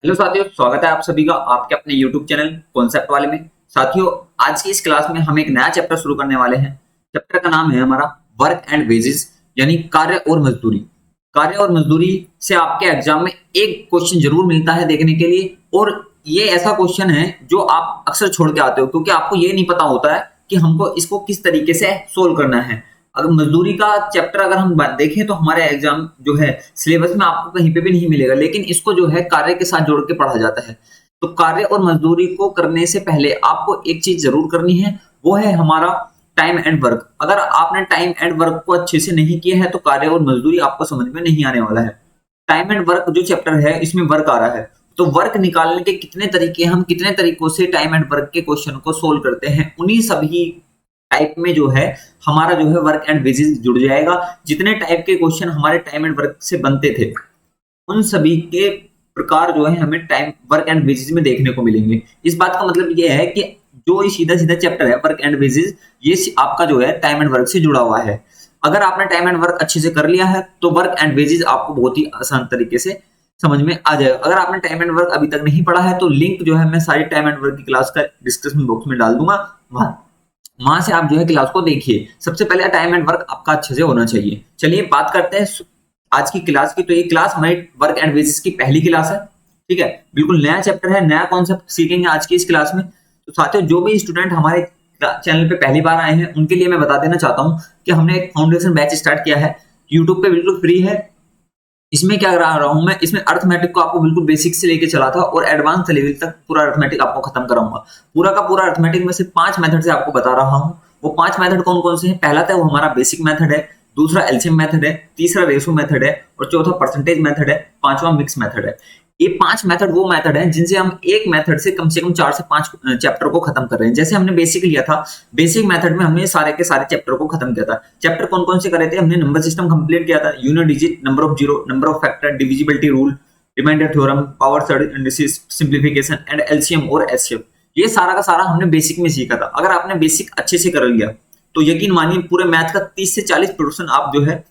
Hello साथियों, स्वागत है आप सभी का आपके अपने YouTube चैनल कॉन्सेप्ट वाले में। साथियों, आज की इस क्लास में हम एक नया चैप्टर शुरू करने वाले हैं। चैप्टर का नाम है हमारा वर्क एंड वेजेस, यानी कार्य और मजदूरी। कार्य और मजदूरी से आपके एग्जाम में एक क्वेश्चन जरूर मिलता है देखने के लिए, और ये ऐसा क्वेश्चन है जो आप अक्सर छोड़ के आते हो क्योंकि आपको ये नहीं पता होता है कि हमको इसको किस तरीके से सोल्व करना है। अगर मजदूरी का चैप्टर अगर हम देखें तो हमारे एग्जाम जो है सिलेबस में आपको कहीं पे भी नहीं मिलेगा, लेकिन इसको जो है कार्य के साथ जोड़ के पढ़ा जाता है। तो कार्य और मजदूरी को करने से पहले आपको एक चीज जरूर करनी है, वो है हमारा टाइम एंड वर्क। अगर आपने टाइम एंड वर्क को अच्छे से नहीं किया है तो कार्य और मजदूरी आपको समझ में नहीं आने वाला है। टाइम एंड वर्क जो चैप्टर है इसमें वर्क आ रहा है, तो वर्क निकालने के कितने तरीके, हम कितने तरीकों से टाइम एंड वर्क के क्वेश्चन को सोल्व करते हैं, उन्हीं सभी टाइप में जो है हमारा जो है वर्क एंड वेजेस जुड़ जाएगा। जितने टाइप के क्वेश्चन हमारे टाइम एंड वर्क से बनते थे उन सभी के प्रकार जो है हमें टाइम वर्क एंड वेजेस में देखने को मिलेंगे। इस बात का मतलब ये है कि जो ये सीधा सीधा चैप्टर है वर्क एंड वेजेस, ये आपका जो है टाइम एंड वर्क से जुड़ा हुआ है। अगर आपने टाइम एंड वर्क अच्छे से कर लिया है तो वर्क एंड वेजेस आपको बहुत ही आसान तरीके से समझ में आ जाएगा। अगर आपने टाइम एंड वर्क अभी तक नहीं पढ़ा है तो लिंक जो है मैं सारी टाइम एंड वर्क की क्लास का डिस्क्रिप्शन बॉक्स में डाल दूंगा, वहां से आप जो है क्लास को देखिए। सबसे पहले टाइम एंड वर्क आपका अच्छे से होना चाहिए। चलिए बात करते हैं आज की क्लास की। तो ये क्लास हमारी वर्क एंड वेजेस की पहली क्लास है, ठीक है। बिल्कुल नया चैप्टर है, नया कॉन्सेप्ट सीखेंगे आज की इस क्लास में। तो साथियों, जो भी स्टूडेंट हमारे चैनल पे पहली बार आए हैं उनके लिए मैं बता देना चाहता हूँ कि हमने एक फाउंडेशन बैच स्टार्ट किया है, यूट्यूब पे बिल्कुल फ्री है। इसमें क्या करा रहा हूं मैं, इसमें अर्थमेटिक को आपको बिल्कुल बेसिक से लेके चला था और एडवांस लेवल तक पूरा अर्थमेटिक आपको खत्म कराऊंगा। पूरा का पूरा अर्थमेटिक में से 5 मेथड से आपको बता रहा हूं। वो 5 मेथड कौन कौन से हैं? पहला था वो हमारा बेसिक मेथड है, दूसरा एलसीएम मेथड है, तीसरा रेशो मेथड है और चौथा परसेंटेज मेथड है, पांचवा मिक्स मेथड है। ये 5 मेथड वो मेथड हैं जिनसे हम एक मेथड से कम 4 से 5 चैप्टर को खत्म कर रहे हैं। जैसे हमने बेसिक लिया था, बेसिक मेथड में हमने सारे के सारे चैप्टर को खत्म किया था। चैप्टर कौन कौन से करे थे? हमने नंबर सिस्टम कंप्लीट किया था, unit digit, number of zero, number of factor, divisibility rule, remainder theorem, power indices, simplification and LCM और एचसीएफ। ये सारा का सारा हमने बेसिक में सीखा था। अगर आपने बेसिक अच्छे से कर लिया तो यकीन मानिए पूरे मैथ का 30 से 40% आप जो है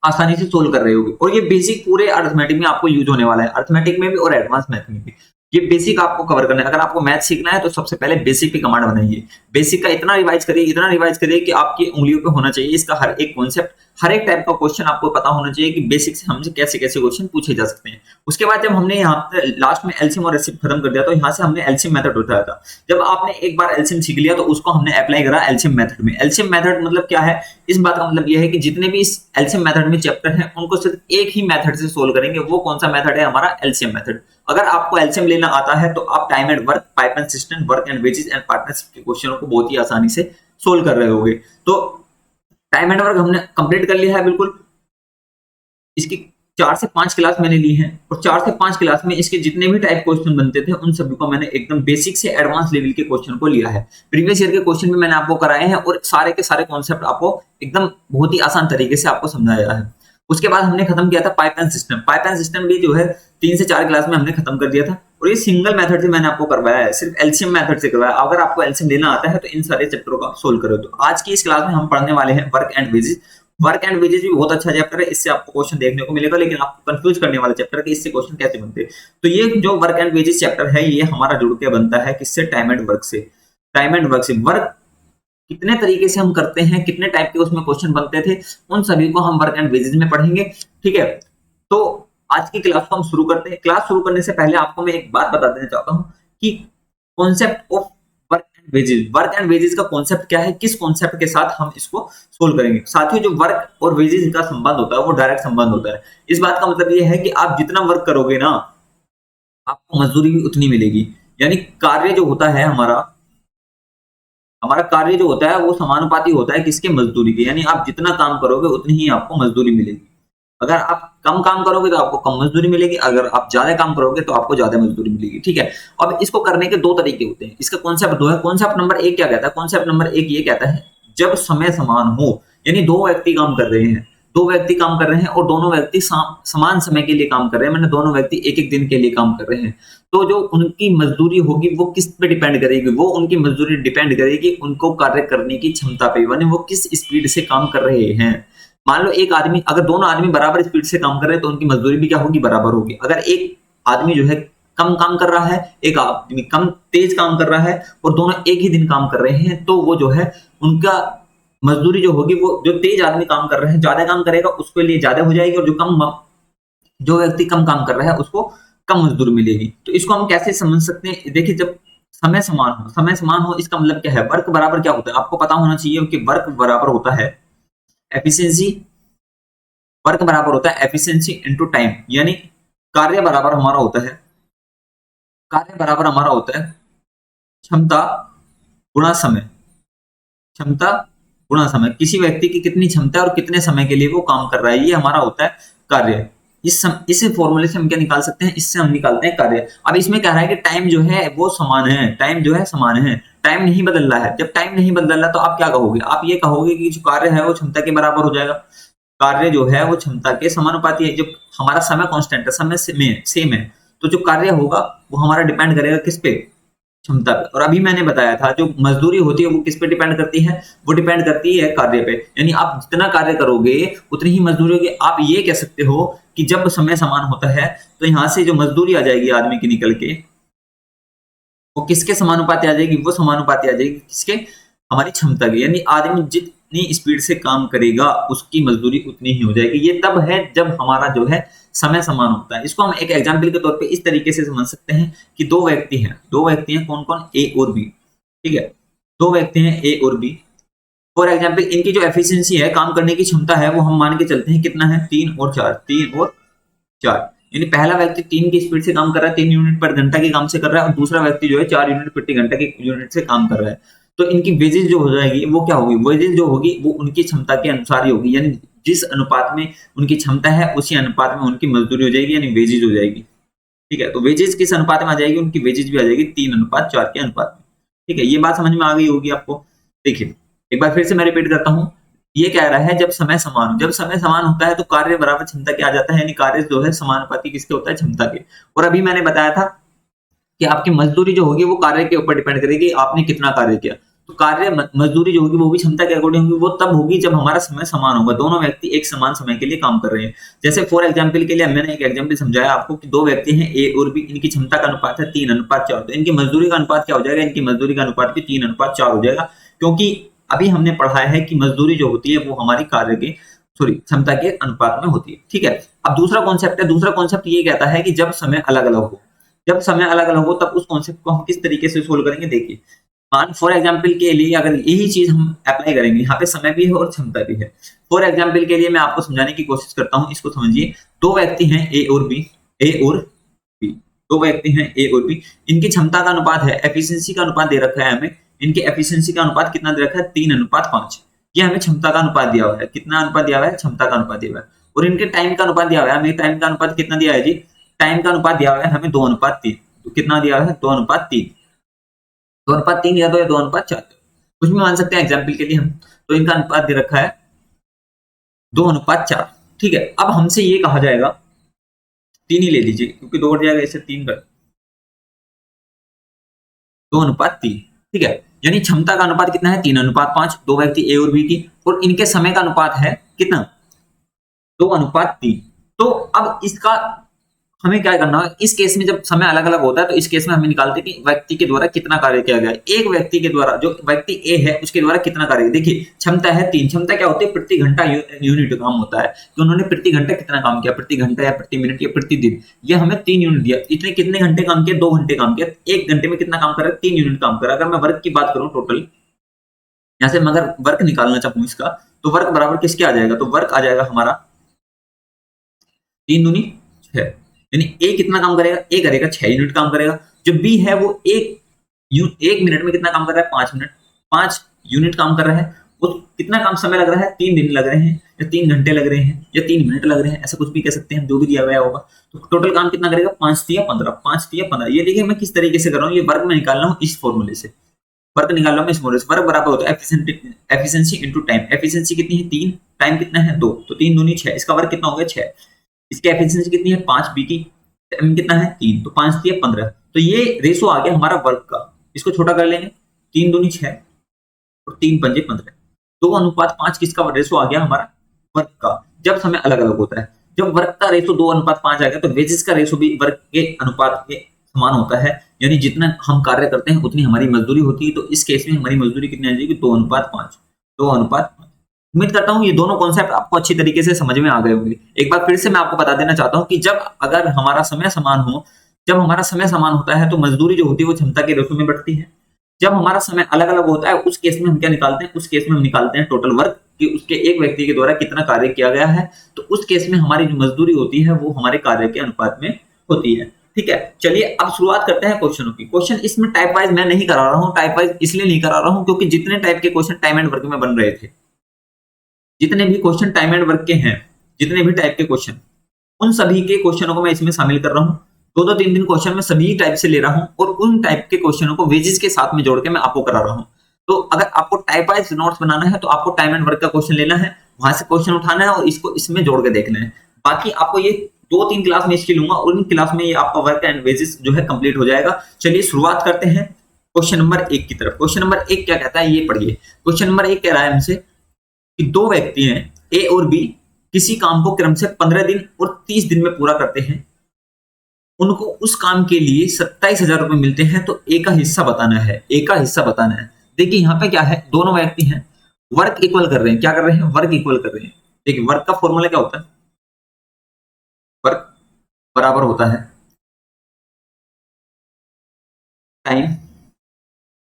आसानी से सोल्व कर रहे होगे। और ये बेसिक पूरे अर्थमेटिक में आपको यूज होने वाला है, अर्थमेटिक में भी और एडवांस मैथ में भी। ये बेसिक आपको कवर करना है। अगर आपको मैथ सीखना है तो सबसे पहले बेसिक पे कमांड बनाइए, बेसिक का इतना रिवाइज करिए, इतना रिवाइज करिए कि आपकी उंगलियों पे होना चाहिए इसका हर एक कॉन्सेप्ट, हर एक टाइप का क्वेश्चन आपको पता होना चाहिए कि बेसिक से हमसे कैसे कैसे क्वेश्चन पूछे जा सकते हैं। उसके बाद जब हमने यहाँ पे लास्ट में एलसीएम और एचसीएफ खत्म कर दिया तो यहाँ से हमने एलसीएम मेथड उठाया था। जब आपने एक बार एलसीएम सीख लिया तो उसको हमने अप्लाई करा एलसीएम मेथड में। एलसीएम मेथड मतलब क्या है? इस बात का मतलब यह है कि जितने भी इस एलसीएम मेथड में चैप्टर हैं उनको सिर्फ एक ही मेथड से सोल्व करेंगे। वो कौन सा मेथड है? हमारा एलसीएम मेथड। अगर आपको एलसीएम लेना आता है तो आप time and work, pipeline system, work and wages and partnership के क्वेश्चनों को बहुत ही आसानी से सोल्व कर रहे होगे। तो टाइम एंड वर्क हमने कंप्लीट कर लिया है बिल्कुल। इसकी 4 से 5 क्लास मैंने ली हैं और 4 से 5 क्लास में इसके जितने भी टाइप क्वेश्चन बनते थे उन सभी को मैंने एकदम बेसिक से एडवांस लेवल के क्वेश्चन को लिया है। प्रीवियस ईयर के क्वेश्चन भी मैंने आपको कराए हैं और सारे के सारे कॉन्सेप्ट आपको एकदम बहुत ही आसान तरीके से आपको समझाया है। उसके बाद हमने खत्म किया था पाइपलाइन सिस्टम। पाइपलाइन सिस्टम भी जो है 3 से 4 क्लास में हमने खत्म कर दिया था और ये सिंगल मेथड से मैंने आपको करवाया है, सिर्फ एलसीएम मेथड से करवाया। अगर आपको एलसीएम लेना आता है तो इन सारे चैप्टरों को आप सोल्व करो। तो आज की इस क्लास में हम पढ़ने वाले हैं work and wages. Work and wages भी बहुत अच्छा चैप्टर है, इससे आपको क्वेश्चन देखने को मिलेगा, लेकिन आपको कंफ्यूज करने वाला चैप्टर है कि इससे क्वेश्चन कैसे बनते हैं। तो ये जो वर्क एंड वेजेस चैप्टर है ये हमारा जुड़ के बनता है किससे? टाइम एंड वर्क से। टाइम एंड वर्क से वर्क कितने तरीके से हम करते हैं, कितने टाइप के उसमें क्वेश्चन बनते थे, उन सभी को हम वर्क एंड वेजेस में पढ़ेंगे, ठीक है। तो आज की क्लास को हम शुरू करते हैं। क्लास शुरू करने से पहले आपको मैं एक बात बता देना चाहता हूं कि concept of work and wages, work and wages का कॉन्सेप्ट क्या है, किस कॉन्सेप्ट के साथ हम इसको सोल्व करेंगे। साथियों, जो वर्क और वेजेस का संबंध होता है वो डायरेक्ट संबंध होता है। इस बात का मतलब ये है कि आप जितना वर्क करोगे ना आपको मजदूरी भी उतनी मिलेगी। यानी कार्य जो होता है हमारा कार्य जो होता है वो समानुपाती होता है किसके? मजदूरी के। यानी आप जितना काम करोगे उतनी ही आपको मजदूरी मिलेगी। अगर आप कम काम करोगे तो आपको कम मजदूरी मिलेगी, अगर आप ज्यादा काम करोगे तो आपको ज्यादा मजदूरी मिलेगी, ठीक है। अब इसको करने के 2 तरीके होते हैं। इसका कॉन्सेप्ट 2 है। कॉन्सेप्ट नंबर 1 क्या कहता है? कॉन्सेप्ट नंबर 1 ये कहता है जब समय समान हो, यानी 2 व्यक्ति काम कर रहे हैं, 2 व्यक्ति काम कर रहे हैं और दोनों व्यक्ति समान समय के लिए काम कर रहे हैं, मैंने दोनों व्यक्ति एक-एक दिन के लिए काम कर रहे हैं, तो जो उनकी मजदूरी होगी वो किस पे डिपेंड करेगी? वो उनकी मजदूरी डिपेंड करेगी उनको कार्य करने की क्षमता पे, यानी वो किस स्पीड से काम कर रहे हैं। मान लो एक आदमी, अगर दोनों आदमी बराबर स्पीड से काम कर रहे हैं तो उनकी मजदूरी भी क्या होगी? बराबर होगी। अगर एक आदमी जो है कम काम कर रहा है, एक आदमी कम तेज काम कर रहा है और दोनों एक ही दिन काम कर रहे हैं, तो वो जो है उनका मजदूरी जो होगी, वो जो तेज आदमी काम कर रहा है ज्यादा काम करेगा उसके लिए ज्यादा हो जाएगी, और जो व्यक्ति कम काम कर रहा है उसको कम मजदूरी मिलेगी। तो इसको हम कैसे समझ सकते हैं? देखिए, जब समय समान हो इसका मतलब क्या है? वर्क बराबर क्या होता है आपको पता होना चाहिए कि वर्क बराबर होता है एफिशिएंसी। वर्क बराबर होता है एफिशिएंसी इनटू टाइम, यानी कार्य बराबर हमारा होता है क्षमता गुणा समय। क्षमता गुणा समय, किसी व्यक्ति की कितनी क्षमता है और कितने समय के लिए वो काम कर रहा है, ये हमारा होता है कार्य। इस फॉर्मूले से हम क्या निकाल सकते हैं? इससे हम निकालते हैं कार्य। अब इसमें कह रहा है कि टाइम जो है वो समान है, टाइम नहीं बदल रहा है। जब टाइम नहीं बदल रहा तो आप क्या कहोगे? आप ये कहोगे कि जो कार्य है वो क्षमता के बराबर हो जाएगा। कार्य जो है वो क्षमता के समानुपाती है। जब हमारा समय कांस्टेंट है, समय सेम है, तो जो कार्य होगा वो हमारा डिपेंड करेगा किस पे? क्षमता पे। और अभी मैंने बताया था जो मजदूरी होती है वो किस पे डिपेंड करती है? वो डिपेंड करती है कार्य पे। यानी आप जितना कार्य करोगे उतनी ही मजदूरी होगी। आप ये कह सकते हो कि जब समय समान होता है तो यहाँ से जो मजदूरी आ जाएगी आदमी की निकल के, वो किसके समानुपाती आ जाएगी? वो समानुपाती आ जाएगी किसके? हमारी क्षमता की। यानी आदमी जितनी स्पीड से काम करेगा उसकी मजदूरी उतनी ही हो जाएगी। ये तब है जब हमारा जो है समय समान होता है। इसको हम एक एग्जाम्पल के तौर पे इस तरीके से समझ सकते हैं कि दो व्यक्ति हैं कौन कौन? ए और बी। ठीक है, दो व्यक्ति हैं ए और बी। फॉर एग्जाम्पल इनकी जो एफिशिएंसी है, काम करने की क्षमता है, वो हम मान के चलते हैं कितना है? 3 और 4। यानी पहला व्यक्ति 3 की स्पीड से काम कर रहा है, 3 यूनिट पर घंटा के काम से कर रहा है, और दूसरा व्यक्ति जो है 4 यूनिट प्रति घंटा के यूनिट से काम कर रहा है। तो इनकी वेजेस जो हो जाएगी वो क्या होगी? वेजेस जो होगी वो उनकी क्षमता के अनुसार ही होगी। यानी जिस अनुपात में उनकी क्षमता है उसी अनुपात में उनकी मजदूरी हो जाएगी, यानी वेजेस हो जाएगी। ठीक है, तो वेजेस किस अनुपात में आ जाएगी? उनकी वेजेस भी आ जाएगी 3:4 के अनुपात में। ठीक है, ये बात समझ में आ गई होगी आपको। देखिए, एक बार फिर से मैं रिपीट करता हूँ। ये कह रहा है जब समय समान होता है तो कार्य बराबर क्षमता के आ जाता है, यानी कार्य जो है समानुपाती किसके होता है? क्षमता के। और अभी मैंने बताया था कि आपकी मजदूरी जो होगी वो कार्य के ऊपर डिपेंड करेगी, आपने कितना कार्य किया। तो कार्य मजदूरी जो होगी वो भी क्षमता के अकॉर्डिंग होगी। वो तब होगी जब हमारा समय समान होगा, दोनों व्यक्ति एक समान समय के लिए काम कर रहे हैं। जैसे फॉर एग्जाम्पल के लिए मैंने एक एग्जाम्पल समझाया आपको कि दो व्यक्ति हैं ए और बी, इनकी क्षमता का अनुपात है 3:4। तो इनकी मजदूरी का अनुपात क्या हो जाएगा? इनकी मजदूरी का अनुपात भी 3:4 हो जाएगा, क्योंकि अभी हमने पढ़ा है कि मजदूरी जो होती है वो हमारी कार्य के क्षमता के अनुपात में होती है। ठीक है, अब दूसरा कॉन्सेप्ट ये कहता है कि जब समय अलग अलग हो तब उस कॉन्सेप्ट को हम किस तरीके से सोल्व करेंगे। देखिए, फॉर एग्जाम्पल के लिए अगर यही चीज हम अप्लाई करेंगे, यहाँ पे समय भी है और क्षमता भी है। फॉर एग्जाम्पल के लिए मैं आपको समझाने की कोशिश करता हूँ, इसको समझिए। दो व्यक्ति हैं ए और बी। दो व्यक्ति हैं ए और बी, इनकी क्षमता का अनुपात है, एफिशिएंसी का अनुपात दे रखा है हमें। इनके एफिशिएंसी का अनुपात कितना दे रखा है? 3:5। ये हमें क्षमता का अनुपात दिया हुआ है। कितना अनुपात दिया हुआ है? क्षमता का अनुपात दिया हुआ है। और इनके टाइम का अनुपात दिया हुआ है हमें। टाइम का अनुपात कितना दिया है जी? टाइम का अनुपात दिया हुआ है हमें 2:3। तो कितना दिया हुआ है? 2:3। 2:3 या 2:4, कुछ भी मान सकते हैं एग्जाम्पल के लिए हम। तो इनका अनुपात दे रखा है 2:4। ठीक है, अब हमसे ये कहा जाएगा, 3 ही ले लीजिए क्योंकि 2 बढ़ जाएगा, इससे 3 कर 2:3। ठीक है, यानी क्षमता का अनुपात कितना है? 3:5। दो व्यक्ति ए और बी की, और इनके समय का अनुपात है कितना? 2:3। तो अब इसका हमें क्या करना है? इस केस में जब समय अलग अलग होता है तो इस केस में हमें निकालते हैं कि व्यक्ति के द्वारा कितना कार्य किया गया है। एक व्यक्ति के द्वारा, जो व्यक्ति ए है उसके द्वारा कितना कार्य। देखिए, क्षमता है 3। क्षमता क्या होती है? प्रति घंटा यूनिट काम होता है कि उन्होंने प्रति घंटा कितना काम किया, प्रति घंटा या प्रति मिनट या प्रति दिन। ये हमें 3 यूनिट दिया। इतने कितने घंटे काम किया? 2 घंटे काम किया। 1 घंटे में कितना काम कर रहा है? 3 यूनिट काम कर रहा है। अगर मैं वर्क की बात करूं टोटल, यहाँ से मैं अगर वर्क निकालना चाहूँ इसका, तो वर्क बराबर किसके आ जाएगा? तो वर्क आ जाएगा हमारा 3 दूनी 6। यानी ए कितना काम करेगा? ए करेगा 6 यूनिट काम करेगा। जो बी है वो एक मिनट में कितना काम कर रहा है? 5 यूनिट काम कर रहा है। वो कितना काम समय लग रहा है? 3 दिन लग रहे हैं, या 3 घंटे लग रहे हैं, या 3 मिनट लग रहे हैं, ऐसा कुछ भी कह सकते हैं, जो भी दिया गया होगा। तो टोटल काम कितना करेगा? 5×3=15। ये देखिए मैं किस तरीके से कर रहा हूँ, ये वर्क में निकाल रहा हूँ इस फॉर्मूले से। वर्क निकाल रहा हूँ इस फॉर्मूले से। वर्क बराबर होता है एफिशिएंसी इनटू टाइम। एफिशिएंसी कितनी है? 3। टाइम कितना है? 2। तो 3 दूनी 6। इसका वर्क कितना हो गया? 6। इसकी एफिशिएंसी कितनी है? 5। बी की टाइम कितना है? 3। तो 5×3=15। तो ये रेशो आ गया हमारा वर्क का। इसको छोटा कर लेंगे, 3 दूनी 6 और 3×5=15। 2:5 किसका रेशो आ गया? हमारा वर्क का, जब समय अलग अलग होता है। जब वर्क का रेशो 2:5 आ गया तो वेजेस का रेशो भी वर्क के अनुपात के समान होता है, यानी जितना हम कार्य करते हैं उतनी हमारी मजदूरी होती है। तो इस केस में हमारी मजदूरी कितनी आ जाएगी? 2:5। 2:5। उम्मीद करता हूँ ये दोनों कॉन्सेप्ट आपको अच्छी तरीके से समझ में आ गए होंगे। एक बार फिर से मैं आपको बता देना चाहता हूँ कि जब अगर हमारा समय समान हो, जब हमारा समय समान होता है तो मजदूरी जो होती है वो क्षमता के रेशो में बढ़ती है। जब हमारा समय अलग अलग होता है उस केस में हम क्या निकालते हैं? उस केस में हम निकालते हैं टोटल वर्क, कि उसके एक व्यक्ति के द्वारा कितना कार्य किया गया है। तो उस केस में हमारी जो मजदूरी होती है वो हमारे कार्य के अनुपात में होती है। ठीक है, चलिए अब शुरुआत करते हैं क्वेश्चनों की। क्वेश्चन इसमें टाइप वाइज मैं नहीं करा रहा हूँ। टाइप वाइज इसलिए नहीं करा रहा हूँ क्योंकि जितने टाइप के क्वेश्चन टाइम एंड वर्क में बन रहे थे, जितने भी क्वेश्चन टाइम एंड वर्क के हैं, जितने भी टाइप के क्वेश्चन, उन सभी के क्वेश्चनों को मैं इसमें शामिल कर रहा हूँ। 2-3 क्वेश्चन मैं सभी टाइप से ले रहा हूँ और उन टाइप के क्वेश्चनों को वेजेस के साथ में जोड़ के मैं आपको करा रहा हूँ। तो अगर आपको टाइप वाइज नोट्स बनाना है तो आपको टाइम एंड वर्क का क्वेश्चन लेना है, वहां से क्वेश्चन उठाना है और इसको इसमें जोड़ के देखना है। बाकी आपको ये 2-3 क्लास में इसकी लूंगा और इन क्लास में ये आपका वर्क एंड वेजेस जो है कंप्लीट हो जाएगा। चलिए शुरुआत करते हैं क्वेश्चन नंबर 1 की तरफ। क्वेश्चन नंबर 1 क्या कहता है ये पढ़िए। क्वेश्चन नंबर 1 कह रहा है हमसे कि दो व्यक्ति हैं ए और बी, किसी काम को क्रम से 15 दिन और 30 दिन में पूरा करते हैं। उनको उस काम के लिए 27,000 रुपए मिलते हैं। तो ए का हिस्सा बताना है। ए का हिस्सा बताना है। देखिए यहाँ पे क्या है, दोनों व्यक्ति हैं, वर्क इक्वल कर रहे हैं। क्या कर रहे हैं? वर्क इक्वल कर रहे हैं। देखिए वर्क का फॉर्मूला क्या होता है? वर्क बराबर होता है time,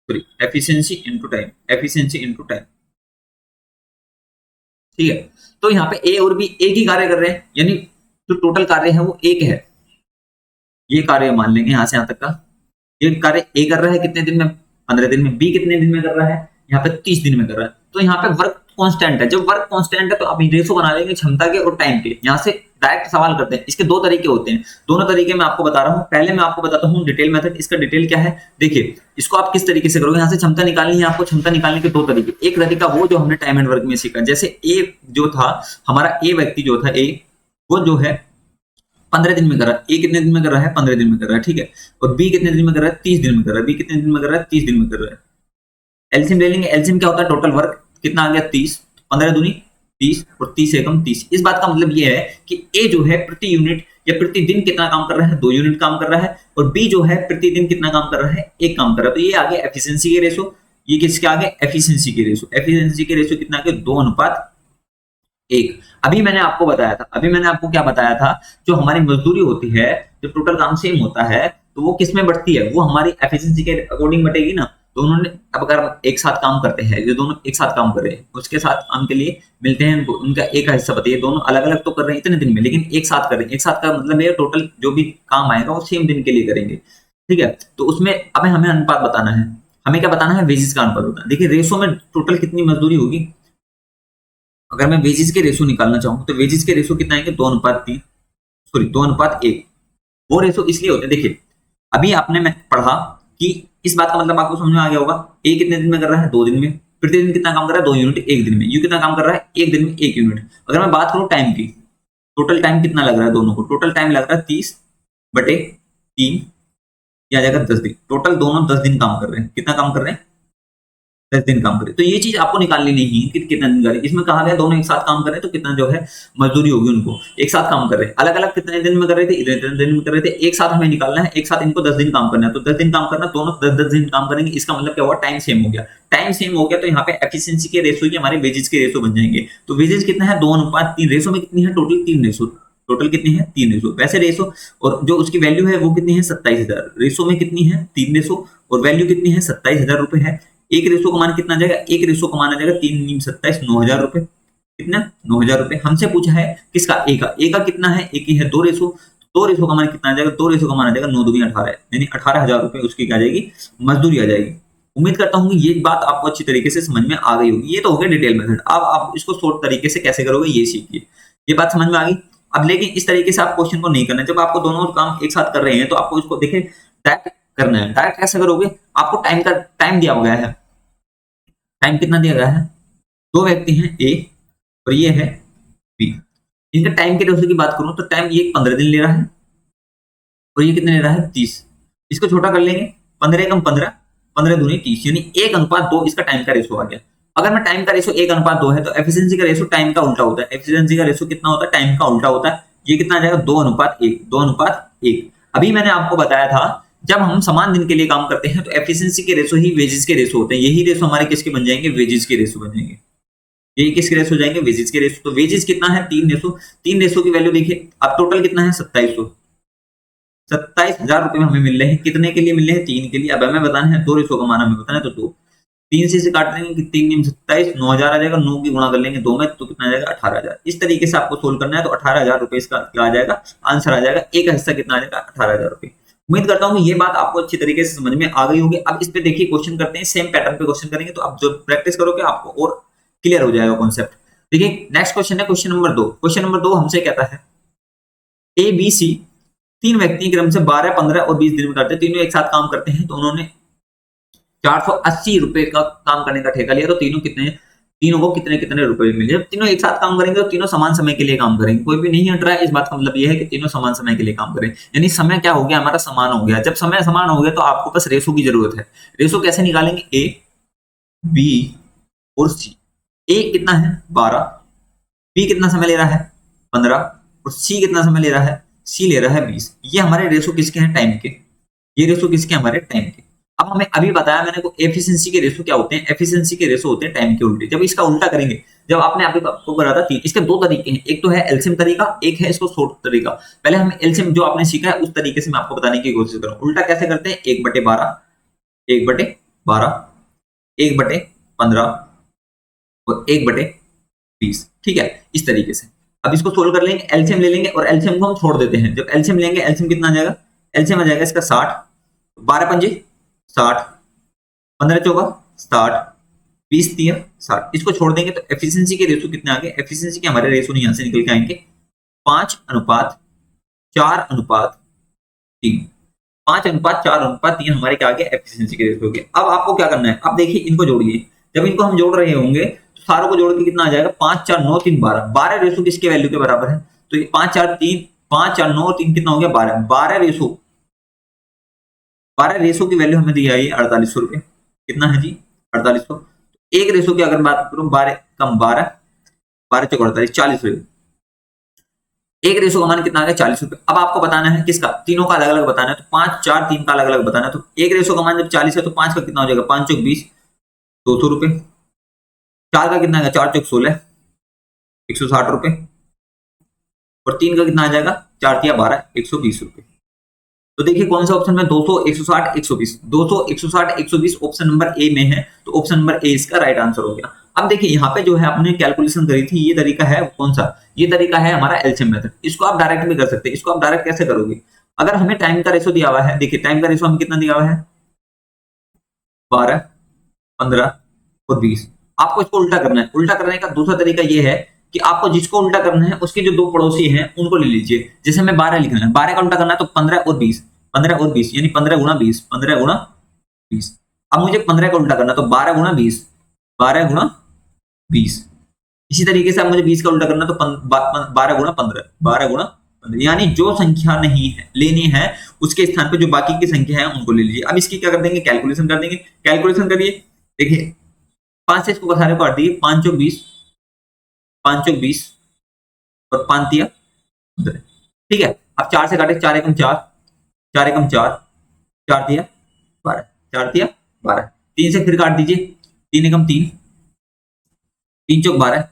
sorry efficiency into time, efficiency into time. ठीक है, तो यहाँ पे ए और बी एक ही कार्य कर रहे हैं, यानी जो टोटल कार्य है वो एक है। ये कार्य मान लेंगे यहां से यहां तक का। ये कार्य ए कर रहा है कितने दिन में? 15 दिन में। बी कितने दिन में कर रहा है? यहाँ पे 30 दिन में कर रहा है। तो यहाँ पे वर्क कांस्टेंट है। जब वर्क कांस्टेंट है तो आप रेशो बना लेंगे क्षमता के और टाइम के। यहाँ से डायरेक्ट सवाल करते हैं। इसके दो तरीके होते हैं, दोनों तरीके मैं आपको बता रहा हूँ। पहले मैं आपको बताता हूँ डिटेल मेथड। इसका डिटेल क्या है देखिए, इसको आप किस तरीके से करोगे। यहाँ से क्षमता निकालनी है आपको। क्षमता निकालने के दो तरीके, एक तरीका वो जो हमने टाइम एंड वर्क में सीखा, जैसे ए जो था हमारा, ए व्यक्ति जो था ए, वो जो है 15 दिन में कर रहा है। ए कितने दिन में कर रहा है? 15 दिन में कर रहा है। ठीक है, और बी कितने दिन में कर रहा है? 30 दिन में कर रहा है। बी कितने दिन में कर रहा है? 30 दिन में कर रहा है। एलसीएम ले लेंगे। एलसीएम क्या होता है? टोटल वर्क कितना आ गया? 30। 15 दूनी 30 और 30 एकम 30। इस बात का मतलब ये है कि ए जो है प्रति यूनिट या प्रति दिन कितना काम कर रहा है? 2 यूनिट काम कर रहा है। और बी जो है प्रति दिन कितना काम कर रहा है? 1 काम कर रहा है। तो ये आ गया एफिशिएंसी के रेशो। ये किसके आगे? एफिशिएंसी के रेशो। एफिशिएंसी के रेशो कितना आ गया? 2:1। अभी मैंने आपको बताया था, अभी मैंने आपको क्या बताया था, जो हमारी मजदूरी होती है, जो टोटल काम सेम होता है, तो वो किस में बढ़ती है? वो हमारी एफिशिएंसी के अकॉर्डिंग बढ़ेगी ना। दोनों ने अब अगर एक साथ काम करते हैं, जो दोनों एक साथ काम कर रहे हैं, उसके साथ काम के लिए मिलते हैं, उनका एक का हिस्सा बताइए। दोनों अलग अलग तो कर रहे हैं इतने दिन में, लेकिन एक साथ कर रहे हैं। एक साथ का मतलब ये टोटल जो भी काम आएगा वो सेम दिन के लिए करेंगे। ठीक है, तो उसमें अब हमें अनुपात बताना है। हमें क्या बताना है? वेजेस का अनुपात बताना है। देखिए रेशो में टोटल कितनी मजदूरी होगी। अगर मैं वेजेस के रेशो निकालना चाहूँ तो वेजेस के रेशो कितना आएंगे? 2:3, सॉरी 2:1। वो रेशो इसलिए होते हैं, देखिए अभी आपने मैं पढ़ा कि इस बात का मतलब आपको समझ में आ गया होगा। ए कितने दिन में कर रहा है? 2 दिन में। प्रतिदिन कितना काम कर रहा है? 2 यूनिट 1 दिन में। यू कितना काम कर रहा है? 1 दिन में 1 यूनिट। अगर मैं बात करूं टाइम की, टोटल टाइम कितना लग रहा है दोनों को? टोटल टाइम लग रहा है 30/3, या आ जाएगा 10 दिन। टोटल दोनों 10 दिन काम कर रहे हैं। कितना काम कर रहे हैं? 10 दिन काम करे। तो ये चीज आपको निकालनी नहीं है कि कितना दिन करे। इसमें कहा गया दोनों एक साथ काम कर रहे हैं तो कितना जो है मजदूरी होगी उनको। एक साथ काम कर रहे हैं, अलग अलग कितने दिन में कर रहे थे? इतने दिन में कर रहे थे। एक साथ हमें निकालना है, एक साथ इनको 10 दिन काम करना है। तो 10 दिन काम करना, दोनों 10-10 दिन काम करेंगे। इसका मतलब क्या हुआ? टाइम सेम हो गया। टाइम सेम हो गया तो यहाँ पे एफिशिएंसी के रेशो ही हमारे वेजेस के रेशो बन जाएंगे। तो वेजेस कितना है? 2:3। रेशो में कितनी है? Total 3 ratio. टोटल कितनी है? 3 रेशो। वैसे रेशो और जो उसकी वैल्यू है वो कितनी है? 27,000। रेशो में कितनी है? 3 रेशो और वैल्यू कितनी है? 27,000 रुपए है। एक रेशो का मान कितना आ जाएगा? एक रेशो का मान आ जाएगा 3×27, 9,000 रुपए। कितना? 9,000 रुपए। हमसे पूछा है किसका? ए का। ए का कितना है? ए की है 2 रेशो। 2 रेशो का मान कितना आ जाएगा? 2 रेशो का मान आ जाएगा 9×2 = 18, यानी 18,000 रुपए उसकी क्या आ जाएगी? मजदूरी आ जाएगी। उम्मीद करता हूँ ये बात आपको अच्छी तरीके से समझ में आ गई होगी। ये तो हो गया डिटेल मेथड। अब आप इसको शॉर्ट तरीके से कैसे करोगे ये सीखिए। ये बात समझ में आ गई। अब लेकिन इस तरीके से आप क्वेश्चन को नहीं करना। जब आपको दोनों काम एक साथ कर रहे हैं तो आपको इसको देखिए डायरेक्ट करना है। डायरेक्ट कैसे करोगे? आपको टाइम का टाइम दिया गया है। टाइम कितना दिया गया है? 2 व्यक्ति हैं ए और ये है बी। इनका टाइम के रेशो की बात करूं तो टाइम ये 15 दिन ले रहा है और ये कितने ले रहा है? 30। इसको छोटा कर लेंगे। 15 एकम 15, 15 दूनी 30, यानी 1:2 इसका टाइम का रेशो आ गया। अगर मैं टाइम का रेशो 1:2 है तो एफिशिएंसी का रेशो टाइम का उल्टा होता है। एफिशिएंसी का रेशो कितना होता है? टाइम का उल्टा होता है। ये कितना आ जाएगा? 2:1। 2:1। अभी मैंने आपको बताया था जब हम समान दिन के लिए काम करते हैं तो एफिशिएंसी के रेशो ही वेजेस के रेशो होते हैं। यही रेशो हमारे किसके बन जाएंगे? वेजेस के रेशो बन जाएंगे। यही किसके रेशो हो जाएंगे? वेजेस के रेशो। तो वेजेस कितना है? 3 रेशो। 3 रेशो की वैल्यू देखिए, अब टोटल कितना है? 2700। 27,000 रुपए हमें मिल रहे हैं। कितने के लिए मिल रहे हैं? 3 के लिए। अब हमें बताना है 2 रेशो का मान हमें बताना है, तो 2 3 से काट देंगे कि 3 × 27 9,000 आ जाएगा। 9 की गुणा कर लेंगे 2 में तो कितना आ जाएगा? 18,000। इस तरीके से आपको सोल्व करना है। तो 18,000 रुपए इसका क्या आ जाएगा? आंसर आ जाएगा। ए का हिस्सा कितना आ जाएगा? 18,000 रुपए। उम्मीद करता हूँ कि ये बात आपको अच्छी तरीके से समझ में आ गई होगी। अब इस पे देखिए क्वेश्चन करते हैं, सेम पैटर्न पे क्वेश्चन करेंगे, तो आप जो प्रैक्टिस करोगे आपको और क्लियर हो जाएगा कॉन्सेप्ट। देखिए नेक्स्ट क्वेश्चन है क्वेश्चन नंबर 2। क्वेश्चन नंबर 2 हमसे कहता है ए बी सी 3 व्यक्ति क्रम से 12, 15 और 20 दिन में करते हैं। तीनों एक साथ काम करते हैं। तो उन्होंने 480 रुपए का काम करने का ठेका लिया। तो तीनों को कितने कितने रुपए मिले? जब तीनों एक साथ काम करेंगे तो तीनों समान समय के लिए काम करेंगे। कोई भी नहीं हट रहा है। इस बात का मतलब यह है कि तीनों समान समय के लिए काम करें, यानी समय क्या हो गया? हमारा समान हो गया। जब समय समान हो गया तो आपको बस रेशो की जरूरत है। रेशो कैसे निकालेंगे? ए, बी और सी। ए कितना है? 12। बी कितना समय ले रहा है? 15। और सी कितना समय ले रहा है? सी ले रहा है 20। ये हमारे रेशो किसके हैं? टाइम के। ये रेशो किसके? हमारे टाइम के। अब हमें अभी बताया मैंने को एफिशिएंसी के रेशो क्या होते हैं? एफिशिएंसी के रेशो होते हैं टाइम के उल्टे। जब इसका उल्टा करेंगे, जब आपने आपको करा था 3, इसके 2 तरीके हैं। एक तो है एलसीएम तरीका, एक है इसको शॉर्ट तरीका। पहले हम एलसीएम जो आपने सीखा है उस तरीके से मैं आपको बताने की कोशिश करूं। उल्टा कैसे करते हैं? 1/12, 1/12, 1/15 और 1/20। ठीक है, इस तरीके से। अब इसको सोल्व कर लेंगे, एलसीएम ले लेंगे और एलसीएम को हम छोड़ देते हैं। जब एलसीएम लेंगे, एलसीएम कितना आ जाएगा? एलसीएम आ जाएगा इसका 60। 12 पंजे 60, 15 चौका 60, 20 तिया 60। इसको छोड़ देंगे तो एफिशिएंसी के रेशो कितने आ गए? एफिशिएंसी के हमारे रेशो यहां से निकल के आएंगे 5:4:3। 5:4:3 हमारे क्या आ गया? एफिशिएंसी के रेशो के। अब आपको क्या करना है? अब देखिए इनको जोड़िए। जब इनको हम जोड़ रहे होंगे तो सारों को जोड़ के कितना आ जाएगा? 5, 4, 9, 3, 12। 12 रेशो किसके वैल्यू के बराबर है? तो ये 5, 4, 3, 5, 4, 9, 3 कितना हो गया? 12। 12 रेशो की वैल्यू हमें दी आई है 4800 रुपए। कितना है जी? 4800। एक रेशो की अगर बात करूं 12 कम 12, 12 चौक 48, 40 रुपए। एक रेशो का मान कितना आ गया? 40 रुपए। अब आपको बताना है किसका? तीनों का अलग अलग बताना है। तो 5, 4, 3 का अलग अलग बताना है। तो एक रेशो का मान जब 40 है तो 5 का कितना हो जाएगा? 5 चौक 20, 200 रुपए। 4 का कितना आएगा? 4 चौक 16, 160 रुपए। और 3 का कितना आ जाएगा? 4 तिया 12, 120 रुपए। तो देखिए कौन सा ऑप्शन में 200, 160, 120, 200, 160, 120 ऑप्शन नंबर ए में है। तो ऑप्शन नंबर ए इसका राइट आंसर हो गया। अब देखिए यहाँ पे जो है आपने कैलकुलेशन करी थी, ये तरीका है कौन सा? ये तरीका है हमारा एलसीएम मेथड। इसको आप डायरेक्ट भी कर सकते हैं। इसको आप डायरेक्ट कैसे करोगे? अगर हमें टाइम का रेशो दिया हुआ है, देखिए टाइम का रेशो हमें कितना दिया हुआ है? 12, 15 और 20। आपको इसको उल्टा करना है। उल्टा करने का दूसरा तरीका ये है कि आपको जिसको उल्टा करना है उसके जो 2 पड़ोसी हैं उनको ले लीजिए। जैसे हमें 12 लिखना है, 12 का उल्टा करना है तो 15 और 20, 15 और 20 यानी 15 गुणा 20, 15 गुणा 20। अब मुझे 15 का उल्टा करना तो 12 गुणा 20, 12 गुणा 20। इसी तरीके से अब मुझे 20 का उल्टा करना तो 12 गुणा 15, 12 गुणा 15। यानी जो संख्या नहीं है लेनी है उसके स्थान पे जो बाकी की संख्या है उनको ले लीजिए। अब इसकी क्या कर देंगे? कैलकुलेशन कर देंगे। कैलकुलेशन करिए। देखिए 5 से इसको सारे काट दिए, 5 चौक 20, 5 चौक 20 और 5 तिया 15। ठीक है, अब 4 से काटे, 4 एकम 4, 4 एकम 4, 4 तिया 12, 4 तिया 12। 3 से फिर काट दीजिए, 3 एकम 3, 3 चौक 12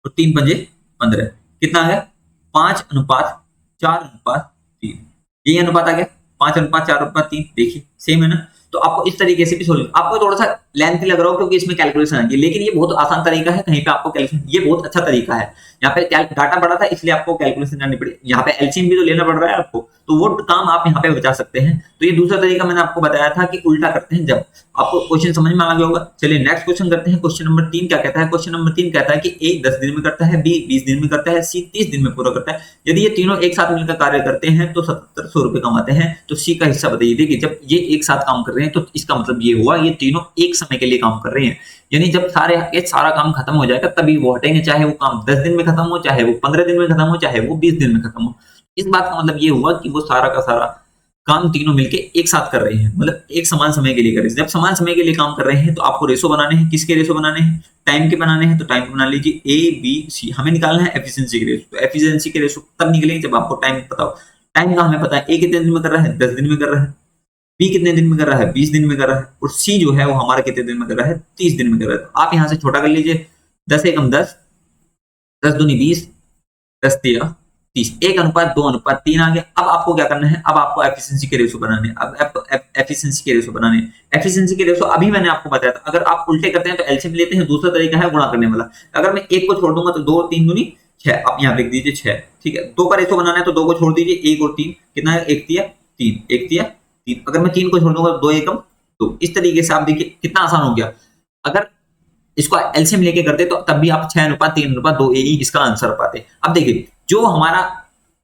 और 3 पंजे 15। कितना आ गया? 5:4:3। यही अनुपात आ गया, 5:4:3। देखिए सेम है ना? तो आपको इस तरीके से भी सोल्व, आपको थोड़ा सा लेंथी लग रहा हो क्योंकि इसमें कैलकुलेशन आएगी, लेकिन ये बहुत आसान तरीका है। कहीं पे आपको कैलकुलेशन, ये बहुत अच्छा तरीका है। यहाँ पे डाटा बड़ा था इसलिए आपको कैलकुलेशन करनी पड़ी। यहाँ पे एलसीएम भी तो लेना पड़ रहा है आपको, तो वो काम आप यहाँ पे बचा सकते हैं। तो ये दूसरा तरीका मैंने आपको बताया था कि उल्टा करते हैं। जब आपको क्वेश्चन समझ में आ गया होगा। चलिए नेक्स्ट क्वेश्चन करते हैं। क्वेश्चन नंबर 3 क्या कहता है? क्वेश्चन नंबर 3 कहता है कि ए 10 दिन में करता है, बी 20 दिन में करता है, सी 30 दिन में पूरा करता है। यदि ये तीनों एक साथ मिलकर कार्य करते हैं तो 7700 रुपए कमाते हैं। तो सी का हिस्सा बताइए। देखिए जब ये एक साथ काम कर रहे हैं तो इसका मतलब ये हुआ ये तीनों एक समय के लिए काम कर रहे हैं। यानी जब सारा काम खत्म हो जाएगा तभी वो हटेंगे, चाहे वो काम 10 दिन में खत्म हो, चाहे वो 15 दिन में खत्म हो, चाहे वो 20 दिन में खत्म हो। इस बात का मतलब ये हुआ कि वो सारा का सारा काम तीनों मिलके एक साथ कर रहे हैं, मतलब एक समान समय के लिए कर रहे हैं। जब समान समय के लिए काम कर रहे हैं तो आपको रेशो बनाने हैं। किसके रेशो बनाने हैं? टाइम के बनाने हैं। तो टाइम बना लीजिए ए बी सी। हमें निकालना है एफिशिएंसी के रेशो। तो एफिशिएंसी के रेशो तब निकलेंगे जब आपको टाइम पता हो। टाइम का हमें पता है ए कितने दिन में कर रहा है? 10 दिन में कर रहा है। बी कितने दिन में कर रहा है, 20 दिन में कर रहा है, और सी जो है वो हमारा कितने दिन में कर रहा है, 30 दिन में कर रहा है। तो आप यहां से छोटा कर लीजिए, 10 एकम 10, 10 दूनी 20, 10 तेरह 30, 1:2:3 आ गया। अब आपको क्या करना है, अब आपको एफिशिएंसी के रेशो बनाने हैं। अब एफिशिएंसी के रेशो बनाने हैं। एफिशिएंसी के रेशो अभी मैंने आपको बताया था, अगर आप उल्टे करते हैं तो एलसीएम लेते हैं, दूसरा तरीका है गुणा करने वाला। अगर मैं एक को छोड़ दूंगा तो 2 3 दूनी 6, आप यहाँ लिख दीजिए 6, ठीक है। 2 का रेशो बनाना है तो 2 को छोड़ दीजिए, 1 और 3 कितना है, 1 तिया 3, 1 तिया 3। अगर मैं 3 को छोड़ दूंगा तो 2 एकम 2। इस तरीके से आप देखिए कितना आसान हो गया। अगर इसको एलसीएम लेके करते तो तब भी आप 6:3:2 यही इसका आंसर पाते। अब देखिए जो हमारा,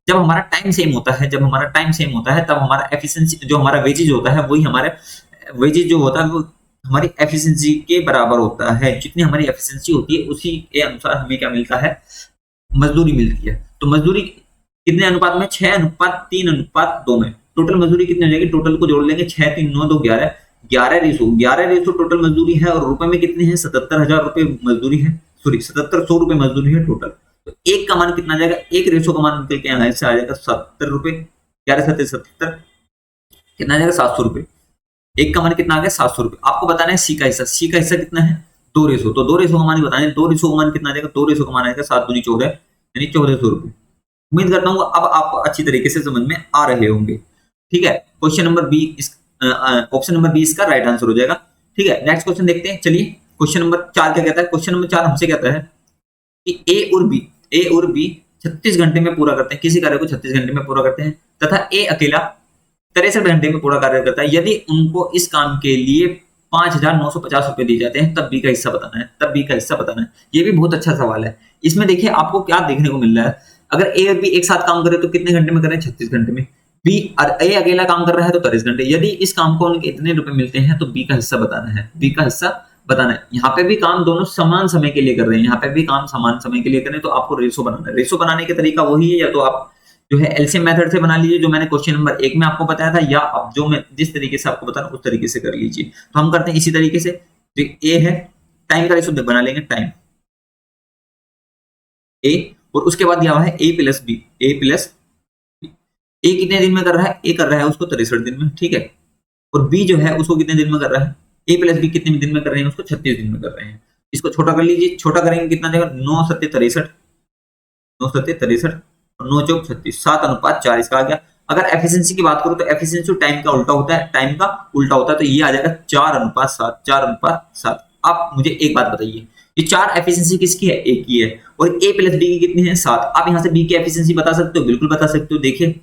जब हमारा टाइम सेम होता है, जब हमारा टाइम सेम होता है तब हमारा एफिशिएंसी जो हमारा वेजेज होता है वही हमारे वेजेज जो होता है वो हमारी एफिशिएंसी के बराबर होता है। जितनी हमारी एफिशिएंसी होती है उसी के अनुसार हमें क्या मिलता है, मजदूरी मिलती है। तो मजदूरी कितने अनुपात में, 6:3:2 में। टोटल मजदूरी कितनी हो जाएगी, टोटल को जोड़ लेंगे, 6 3 9 2 11, 11 रेशो टोटल मजदूरी है। और रुपए में कितने हैं, 77,000 रुपए मजदूरी है, सॉरी 7700 रुपए मजदूरी है टोटल। तो एक का मान कितना आ जाएगा, एक रेशो का मान निकल के यहाँ से आ जाएगा 70 रुपए, 11 7 77, कितना आ जाएगा 700 रुपए। एक का मान कितना आ गया, 700 रुपए। आपको बताना है सी का हिस्सा, सी का हिस्सा कितना है, 2 रेशो। तो 2 रेशो का मान बताना है, 2 रेशो का मान कितना आ जाएगा, 2 रेशो का मान आएगा 7 दूनी 14 यानी 1400 रुपए। उम्मीद करता हूँ अब आपको अच्छी तरीके से समझ में आ रहे होंगे, ठीक है। Question number B, option number B इसका राइट आंसर हो जाएगा, ठीक है। नेक्स्ट क्वेश्चन देखते हैं, चलिए। क्वेश्चन नंबर 4 क्या कहता है, क्वेश्चन नंबर 4 हमसे कहता है कि ए और बी 36 घंटे में पूरा करते हैं, किसी कार्य को 36 घंटे में पूरा करते हैं, तथा ए अकेला 63 घंटे में पूरा कार्य करता है। यदि उनको इस काम के लिए 5,950 रुपए दिए जाते हैं तब बी का हिस्सा बताना है, तब बी का हिस्सा बताना है। ये भी बहुत अच्छा सवाल है। इसमें देखिए आपको क्या देखने को मिल रहा है, अगर ए और बी एक साथ काम करे तो कितने घंटे में करें, 36 घंटे में। बी ए अकेला काम कर रहा है तो 30 घंटे। यदि इस काम को उनके इतने रुपए मिलते हैं तो बी का हिस्सा बताना है, बी का हिस्सा बताना है। यहाँ पे भी काम दोनों समान समय के लिए कर रहे हैं, यहाँ पे भी काम समान समय के लिए करें तो आपको रेशो बनाना है। रेशो बनाने का तरीका वही है, या तो आप जो है एलसीएम मेथड से बना लीजिए जो मैंने क्वेश्चन नंबर 1 में आपको बताया था, या आप जो मैं जिस तरीके से आपको बता रहा हूं उस तरीके से कर लीजिए। तो हम करते हैं इसी तरीके से। जो ए है, टाइम का रेशो बना लेंगे, टाइम ए, और उसके बाद दिया हुआ है ए प्लस बी, ए प्लस बी। ए कितने दिन में कर रहा है, ए कर रहा है उसको 63 दिन में, ठीक है। और बी जो है उसको कितने दिन में कर रहा है, ए प्लस बी कितने दिन में कर रहे हैं, उसको 36 दिन में कर रहे हैं। इसको छोटा कर लीजिए, छोटा करेंगे कितना देगा, 9 7 63, 9 7 63 और 9 चौक 36, 7:4 इसका आ गया। अगर एफिशिएंसी की बात करूं तो एफिशिएंसी टाइम का उल्टा होता है, टाइम का उल्टा होता है, तो ये आ जाएगा 4:7, 4:7। आप मुझे एक बात बताइए, ये 4 एफिशिएंसी किसकी है, ए की है, और ए प्लस बी की कितनी है, 7। आप यहां से बी की एफिशिएंसी बता सकते हो, बिल्कुल बता सकते हो। देखिए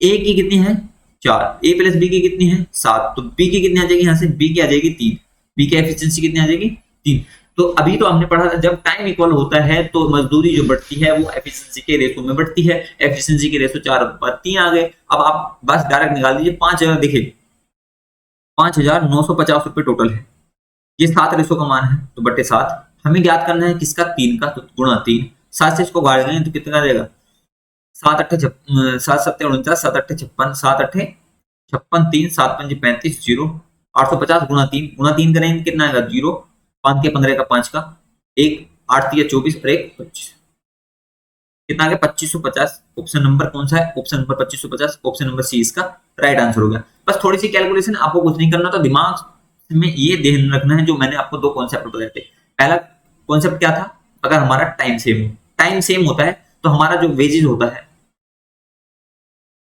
ए की कितनी है, 4, ए प्लस बी की कितनी है, 7, तो बी की कितनी आ जाएगी, यहां से बी की आ जाएगी 3, बी की एफिशिएंसी कितनी आ जाएगी, 3। तो अभी तो हमने पढ़ा था जब टाइम इक्वल होता है तो मजदूरी जो बढ़ती है वो एफिशिएंसी के रेशो में बढ़ती है। एफिशिएंसी के रेशो 4:3 आ गए। अब आप बस डायरेक्ट निकाल दीजिए, 5,000 देखिए 5,950 रुपए टोटल है, ये 7 रेशो का मान है तो बटे 7। हमें ज्ञात करना है किसका, 3 का, तो गुणा 3। 7 से इसको गाड़ गए तो कितना आ जाएगा, 7 8 7 7 49, 7 8 56, 7 8 56, 3 7 5 35, 0 850 गुणा 3, गुणा 3 करेंगे कितना आएगा, 0 5 के 15 का 5 का 1, 8 3 24 और 1 25, कितना आ गया 2550। ऑप्शन नंबर कौन सा है, option number 2550, option number C इसका राइट आंसर हो गया। बस थोड़ी सी कैलकुलेशन, आपको कुछ नहीं करना, तो दिमाग में ये ध्यान रखना है जो मैंने आपको 2 कॉन्सेप्ट बताए थे। पहला कॉन्सेप्ट क्या था, अगर हमारा टाइम सेम हो, टाइम सेम होता है तो हमारा जो वेजेज होता है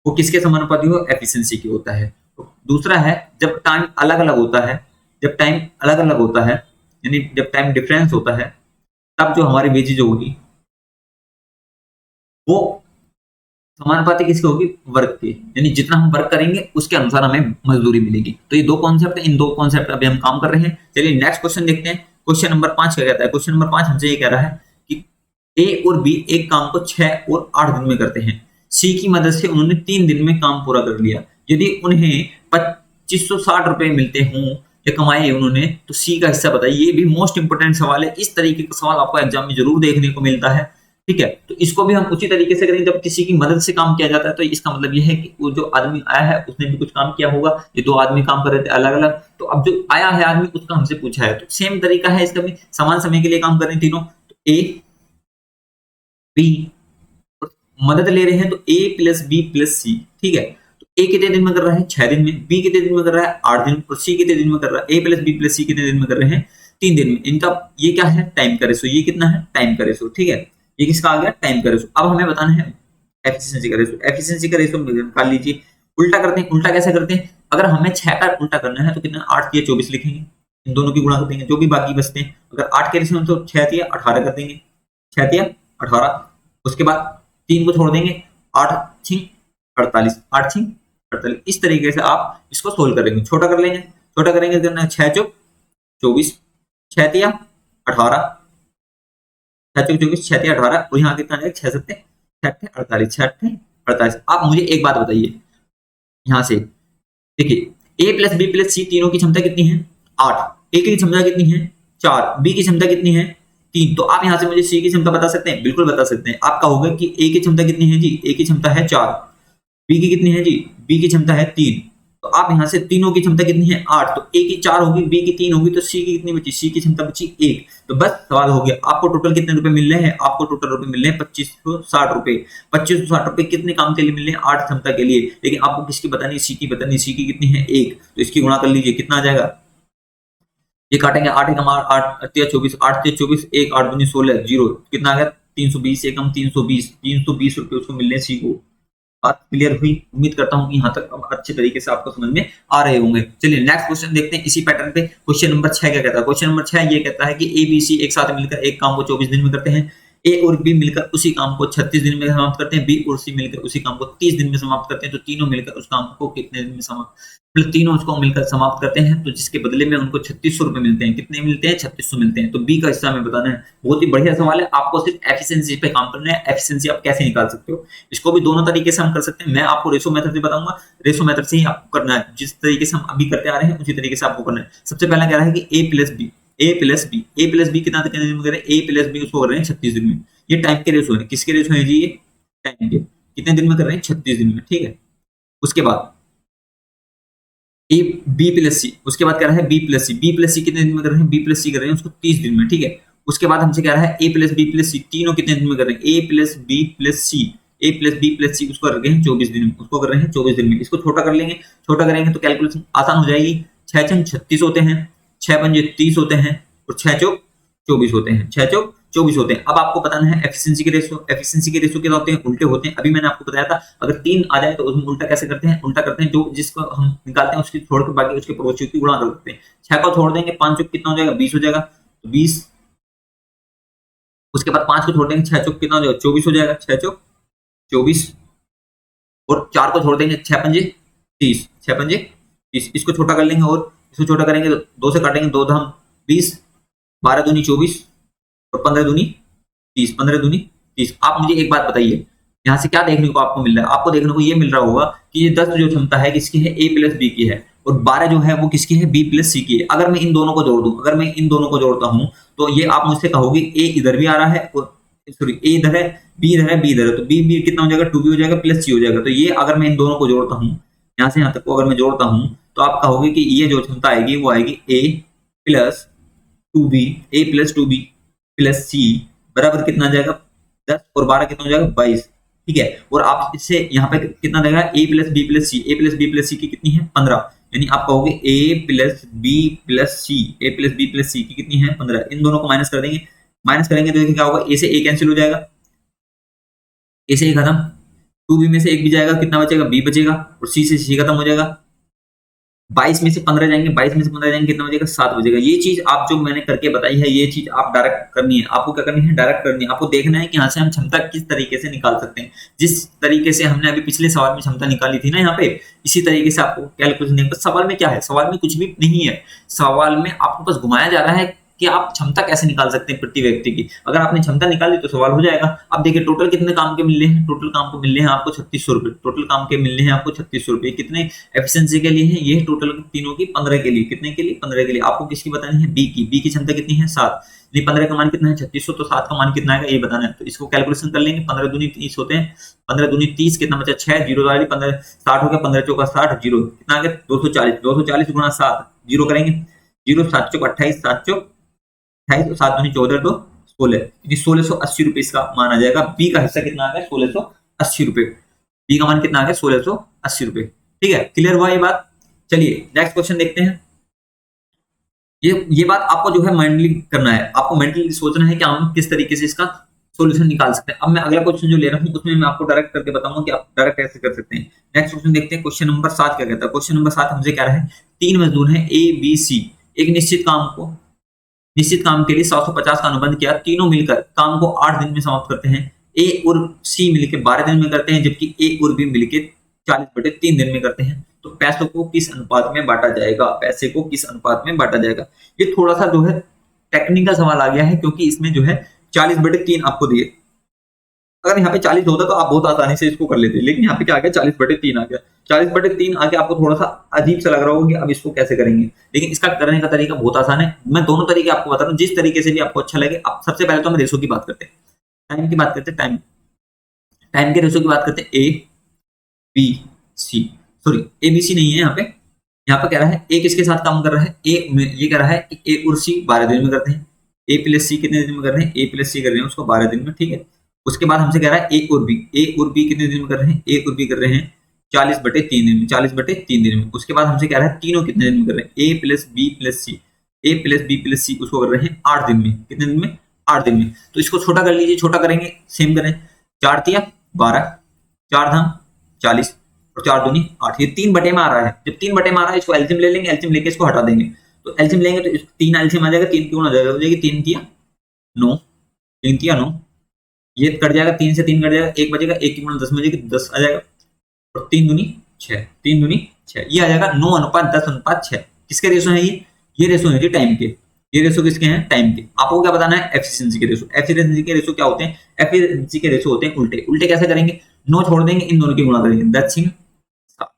वो किसके समानुपाती हो, एफिशिएंसी की होता है। तो दूसरा है जब टाइम अलग अलग होता है, जब टाइम अलग अलग होता है यानी जब टाइम डिफरेंस होता है तब जो हमारी वेजेज होगी वो समानुपाती किसकी होगी, वर्क की, यानी जितना हम वर्क करेंगे उसके अनुसार हमें मजदूरी मिलेगी। तो ये 2 कॉन्सेप्ट है, इन 2 कॉन्सेप्ट अभी हम काम कर रहे हैं। चलिए नेक्स्ट क्वेश्चन देखते हैं। क्वेश्चन नंबर 5 क्या कहता है, क्वेश्चन नंबर 5 हमसे ये कह रहा है कि ए और बी एक काम को 6 और 8 दिन में करते हैं। सी की मदद से उन्होंने 3 दिन में काम पूरा कर लिया। यदि उन्हें 2560 रुपए मिलते हों या कमाए उन्होंने तो सी का हिस्सा बताइए। ये भी मोस्ट इंपोर्टेंट सवाल है, इस तरीके का सवाल आपको एग्जाम में जरूर देखने को मिलता है, ठीक है। तो इसको भी हम उसी तरीके से करेंगे, जब किसी की मदद से काम किया जाता है तो इसका मतलब यह है कि वो जो आदमी आया है उसने भी कुछ काम किया होगा। ये 2 आदमी काम कर रहे थे अलग अलग, तो अब जो आया है आदमी उसका हमसे पूछा है, तो सेम तरीका है इसका भी, समान समय के लिए काम कर रहे हैं तीनों। तो ए बी मदद ले रहे हैं तो ए प्लस बी प्लस सी, ठीक है। तो ए कितने दिन में कर रहा है 6 दिन में, बी कितने दिन में कर रहा है 8 दिन, और सी कितने दिन में कर रहा है, ए प्लस बी प्लस सी कितने दिन में कर रहे हैं 3 दिन में। इनका ये क्या है टाइम का रेशो, ये कितना है टाइम का रेशो, ठीक है, ये किसका आ गया टाइम का रेशो। अब हमें बताना है एफिशिएंसी का रेशो, एफिशिएंसी का रेशो निकाल लीजिए। उल्टा करते हैं, उल्टा कैसे करते हैं, अगर हमें 6 का उल्टा करना है तो कितना 8 या 24 लिखेंगे, इन दोनों की गुणा कर देंगे, जो भी बाकी बचते हैं अगर 8 के रेशो में तो 6 या 18 कर देंगे, 6 या 18, उसके बाद 3 को छोड़ देंगे, 8 6 48, 8 6 48। इस तरीके से आप इसको सोल्व करेंगे, छोटा कर लेंगे, छोटा करेंगे तो 6 चौक 24, 6 या 18, 6 चौक 24, 6 या 18, और यहाँ कितना आएगा 6 7 48, 6 48। आप मुझे एक बात बताइए यहां से, देखिए ए प्लस बी प्लस सी तीनों की क्षमता कितनी है 8, ए की क्षमता कितनी है 4, बी की क्षमता कितनी है 3, तो आप यहां से मुझे सी की क्षमता बता सकते हैं, बिल्कुल बता सकते हैं। आप कहोगे कि ए की क्षमता कितनी है जी, ए की क्षमता है 4, बी की कितनी है जी, बी की क्षमता है 3, तो आप यहां से तीनों की क्षमता कितनी है 8, तो ए की 4 होगी, बी की 3 होगी, तो सी की कितनी बची, सी की क्षमता बची 1। तो बस सवाल हो गया। आपको टोटल कितने रुपए मिल रहे हैं, आपको टोटल रुपए मिल रहे हैं 2560 रुपए। 2560 रुपए कितने काम के लिए मिल रहे हैं 8 क्षमता के लिए, लेकिन आपको किसकी बतानी, सी की बतानी, सी की कितनी है 1, तो इसकी गुणा कर लीजिए, कितना आ जाएगा, ये काटेंगे 8 एकम 8 8 24, 8 24 1 8 दूनी 16 0, कितना आ गया 320 एकम 320 रुपए उसको मिल रहे हैं सी को। बात क्लियर हुई, उम्मीद करता हूं कि यहां तक अब अच्छे तरीके से आपको समझ में आ रहे होंगे। चलिए नेक्स्ट क्वेश्चन देखते हैं इसी पैटर्न पे। क्वेश्चन नंबर 6 क्या कहता है, क्वेश्चन नंबर 6 ये कहता है कि ए बी सी एक साथ मिलकर एक काम को 24 दिन में करते हैं, ए और बी मिलकर उसी काम को 36 दिन में समाप्त करते हैं, बी और सी मिलकर उसी काम को 30 दिन में समाप्त करते हैं, तो तीनों मिलकर उस काम को कितने दिन में समाप्त, मतलब तीनों उसको मिलकर समाप्त करते हैं, तो जिसके बदले में उनको 3600 रुपए मिलते हैं। कितने मिलते हैं 3600 मिलते हैं। तो बी का हिस्सा हमें बताना है। बहुत ही बढ़िया सवाल है, आपको सिर्फ एफिशिएंसी पे काम करना है। एफिशिएंसी आप कैसे निकाल सकते हो, इसको भी दोनों तरीके से हम कर सकते हैं। मैं आपको रेशो मेथड से बताऊंगा, रेशो मेथड से ही आपको करना है, जिस तरीके से हम अभी करते आ रहे हैं उसी तरीके से आपको करना है। सबसे पहला कह रहा है कि ए प्लस बी, ए प्लस बी, ए प्लस बी कितना दिन में कर रहे हैं, ए प्लस बी उसको कर रहे हैं 36 दिन में। ये टाइम के रेशो है, किसके रेशो है जी, ये टाइम के, कितने दिन में कर रहे हैं 36 दिन में, ठीक है। उसके बाद ए बी प्लस सी, उसके बाद कह रहा है बी प्लस सी, बी प्लस सी कितने दिन में कर रहे हैं, बी प्लस सी कर रहे हैं उसको 30 दिन में, ठीक है। उसके बाद हमसे कह रहा है ए प्लस बी प्लस सी, तीनों कितने दिन में कर रहे हैं, ए प्लस बी प्लस सी, ए प्लस बी प्लस सी उसको कर रहे हैं 24 दिन में, उसको कर रहे हैं 24 दिन में। इसको छोटा कर लेंगे, छोटा करेंगे तो कैलकुलेशन आसान हो जाएगी। 6 छंग 36 होते हैं, 6 पंजे 30 होते हैं, और 6 चौक 24 होते हैं, 6 चौक 24 होते हैं। अब आपको बताना है एफिशिएंसी के रेशो। एफिशिएंसी के रेशो क्या होते हैं, उल्टे होते हैं। अभी मैंने आपको बताया था अगर 3 आ जाए तो उसमें उल्टा कैसे करते हैं, उल्टा करते हैं, जो जिसको हम निकालते हैं उसकी छोड़ के बाकी उसके पड़ोसियों की गुणा कर देते हैं। 6 को छोड़ देंगे, 5 चौक कितना हो जाएगा 20 हो जाएगा, तो 20। उसके बाद 5 को छोड़ देंगे, 6 चौक कितना हो जाएगा 24 हो जाएगा, 6 चौक 24, और 4 को छोड़ देंगे, 6 पंजे 30, 6 पंजे 30। इसको छोटा कर लेंगे, और इसको छोटा करेंगे तो 2 से काटेंगे, 2 धाम 20, 12 दूनी 24, और 15 दूनी 30, 15 दूनी 30। आप मुझे एक बात बताइए, यहाँ से क्या देखने को आपको मिल रहा है, आपको देखने को ये मिल रहा होगा कि ये 10 जो क्षमता है किसकी है, ए प्लस बी की है, और 12 जो है वो किसकी है, बी प्लस सी की है। अगर मैं इन दोनों को जोड़ दूं, अगर मैं इन दोनों को जोड़ता हूं तो ये आप मुझसे कहोगे ए इधर भी आ रहा है, और सॉरी ए इधर है, बी इधर है, बी इधर है, तो बी बी कितना हो जाएगा 2b हो जाएगा प्लस सी हो जाएगा। तो ये अगर मैं इन दोनों को जोड़ता हूँ, यहाँ से यहाँ तक को अगर मैं जोड़ता हूँ, तो आप कहोगे कि ये जो क्षमता आएगी वो आएगी ए प्लस 2b, ए प्लस 2b प्लस सी बराबर कितना आ जाएगा 10, और 12 कितना हो जाएगा 22, ठीक है। और आप इससे यहाँ पे कितना देगा, ए प्लस बी प्लस सी, ए प्लस बी प्लस सी की कितनी है 15, यानी आप कहोगे ए प्लस बी प्लस सी, ए प्लस बी प्लस सी की कितनी है 15। इन दोनों को माइनस कर देंगे, माइनस करेंगे तो देखिए क्या होगा, ए से ए कैंसिल हो जाएगा, ए से ए खत्म, 2b में से एक भी जाएगा, कितना बचेगा b बचेगा, और c से c खत्म हो जाएगा, 22 में से 15 जाएंगे, 22 में से 15 जाएंगे, कितना बचेगा 7 बचेगा। ये चीज आप जो मैंने करके बताई है, ये चीज आप डायरेक्ट करनी है। आपको क्या करनी है, डायरेक्ट करनी है। आपको देखना है कि यहाँ से हम क्षमता किस तरीके से निकाल सकते हैं। जिस तरीके से हमने अभी पिछले सवाल में क्षमता निकाली थी ना यहाँ पे, इसी तरीके से आपको कैलकुलेशन नहीं। सवाल में क्या है, सवाल में कुछ भी नहीं है, सवाल में आपको बस घुमाया जा रहा है कि आप क्षमता कैसे निकाल सकते हैं प्रति व्यक्ति की। अगर आपने क्षमता निकाली तो सवाल हो जाएगा। अब देखिए टोटल कितने काम के मिल रहे हैं, टोटल काम को मिल रहे हैं आपको 3600 रुपए, टोटल काम के मिल रहे हैं आपको 3600 रुपए। कितने एफिशिएंसी के लिए है, ये टोटल तीनों की 15 के लिए, कितने के लिए 15 के लिए। आपको किसकी बतानी है, बी की, बी की क्षमता कितनी है 7, यानी 15 का मान कितना है 3600, तो 7 का मान कितना आएगा ये बताना है। तो इसको कैलकुलेशन कर लेंगे, 15 दूनी 30 होते हैं, 15 दूनी 30 कितना बचा 6, जीरो वाली 15 60 हो गया, 15 चौका 60, जीरो कितना आ गया 240, 240 गुणा 7, जीरो करेंगे, जीरो 7 चौक 28, 7 चौक 28, तो 7 दूनी 14, तो 16, यानी 1680 रुपए इसका मान आ जाएगा। बी का हिस्सा कितना आ गया 1680 रुपए, बी का मान कितना आ गया 1680 रुपए। ठीक है, क्लियर हुआ ये बात। चलिए नेक्स्ट क्वेश्चन देखते हैं। ये बात आपको जो है मेंटली करना है, आपको मेंटली सोचना है कि हम किस तरीके से इसका सॉल्यूशन निकाल सकते हैं। अब मैं अगला क्वेश्चन जो ले रहा हूं उसमें मैं आपको डायरेक्ट करके बताऊंगा कि आप डायरेक्ट कैसे कर सकते हैं। नेक्स्ट क्वेश्चन देखते हैं। क्वेश्चन नंबर 7 क्या कहता है। क्वेश्चन नंबर 7 हमसे कह रहा है 3 मजदूर हैं ए बी सी, एक निश्चित काम के लिए 750 का अनुबंध किया। तीनों मिलकर काम को 8 दिन में समाप्त करते हैं। ए और सी मिलकर 12 दिन में करते हैं, जबकि ए और बी मिलकर 40/3 दिन में करते हैं। तो पैसों को किस अनुपात में बांटा जाएगा, पैसे को किस अनुपात में बांटा जाएगा। ये थोड़ा सा जो है टेक्निकल सवाल आ गया है, क्योंकि इसमें जो है 40/3 आपको दिए। अगर यहाँ पे 40 होता तो आप बहुत आसानी से इसको कर लेते, लेकिन यहाँ पे क्या आ गया 40/3 आ गया। 40/3 आके आपको थोड़ा सा अजीब सा लग रहा होगा कि अब इसको कैसे करेंगे, लेकिन इसका करने का तरीका बहुत आसान है। मैं दोनों तरीके आपको बता रहा हूँ, जिस तरीके से भी आपको अच्छा लगे। आप सबसे पहले तो हम रेशो की बात करते हैं, टाइम की बात करते हैं, टाइम के रेशो की बात करते हैं। A B C, sorry A B C नहीं है यहाँ पे कह रहा है ए किसके साथ काम कर रहा है। ये कह रहा है कि ए और सी 12 दिन में करते हैं। ए प्लस सी कितने दिन में कर रहे हैं, ए प्लस सी कर रहे हैं उसको 12 दिन में, ठीक है। उसके बाद हमसे कह रहा है ए और बी कितने दिन में कर रहे हैं, ए और बी कर रहे हैं 40/3 दिन में, 40/3 दिन में। उसके बाद हमसे कह रहा है तीनों कितने दिन में कर रहे हैं, ए प्लस बी प्लस सी उसको कर रहे हैं 8 दिन में। कितने दिन में, 8 दिन में। तो इसको छोटा कर लीजिए, छोटा करेंगे सेम करें। 4 तिया 12, 4 धाम 40 और 4 दूनी 8। ये 3 बटे में आ रहा है। जब 3 बटे में आ रहा है इसको एलसीएम ले लेंगे, एलसीएम लेके इसको हटा देंगे। तो एलसीएम लेंगे तो 3 एलसीएम आ जाएगा, 3 क्यों आ जाएगा, हो जाएगी 3 तिया 9, 3 तिया 9। ये कट जाएगा, 3 से 3 कट जाएगा, 1 बचेगा, 1 की गुणा 10 में जाएगी, 10 आ जाएगा। और 3 दूनी 6, 3 दूनी 6, ये आ जाएगा 9:10:6। किसके रेशो है ये रेशो है जी टाइम के। ये रेशो किसके हैं, टाइम के। आपको क्या बताना है, एफिशिएंसी के रेशो। एफिशिएंसी के रेशो क्या होते हैं, एफिशिएंसी के रेशो होते हैं उल्टे। उल्टे कैसे करेंगे, 9 छोड़ देंगे, इन दोनों की गुणा करेंगे, 10 6 7,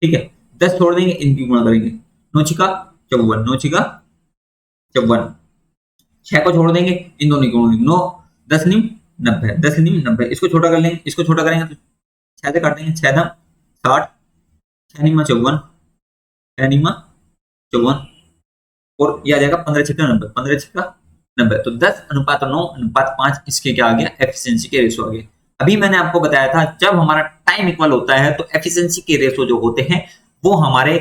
ठीक है। 10 छोड़ देंगे, इनकी गुणा करेंगे, 9 6 54, 9 6 54। 6 को छोड़ देंगे, इन दोनों की गुणा करेंगे, 9 10 9 90, 10 9 90। इसको छोटा कर लेंगे, इसको छोटा करेंगे तो 6 से काट देंगे, 6 दाम 60, 6 9 54, 6 9 54 और ये आ जाएगा 15 6 90, 15 6 90। तो 10:9:5 इसके क्या आ गया, एफिशिएंसी के रेशो आ गया। अभी मैंने आपको बताया था जब हमारा टाइम इक्वल होता है तो एफिशिएंसी के रेशो जो होते हैं वो हमारे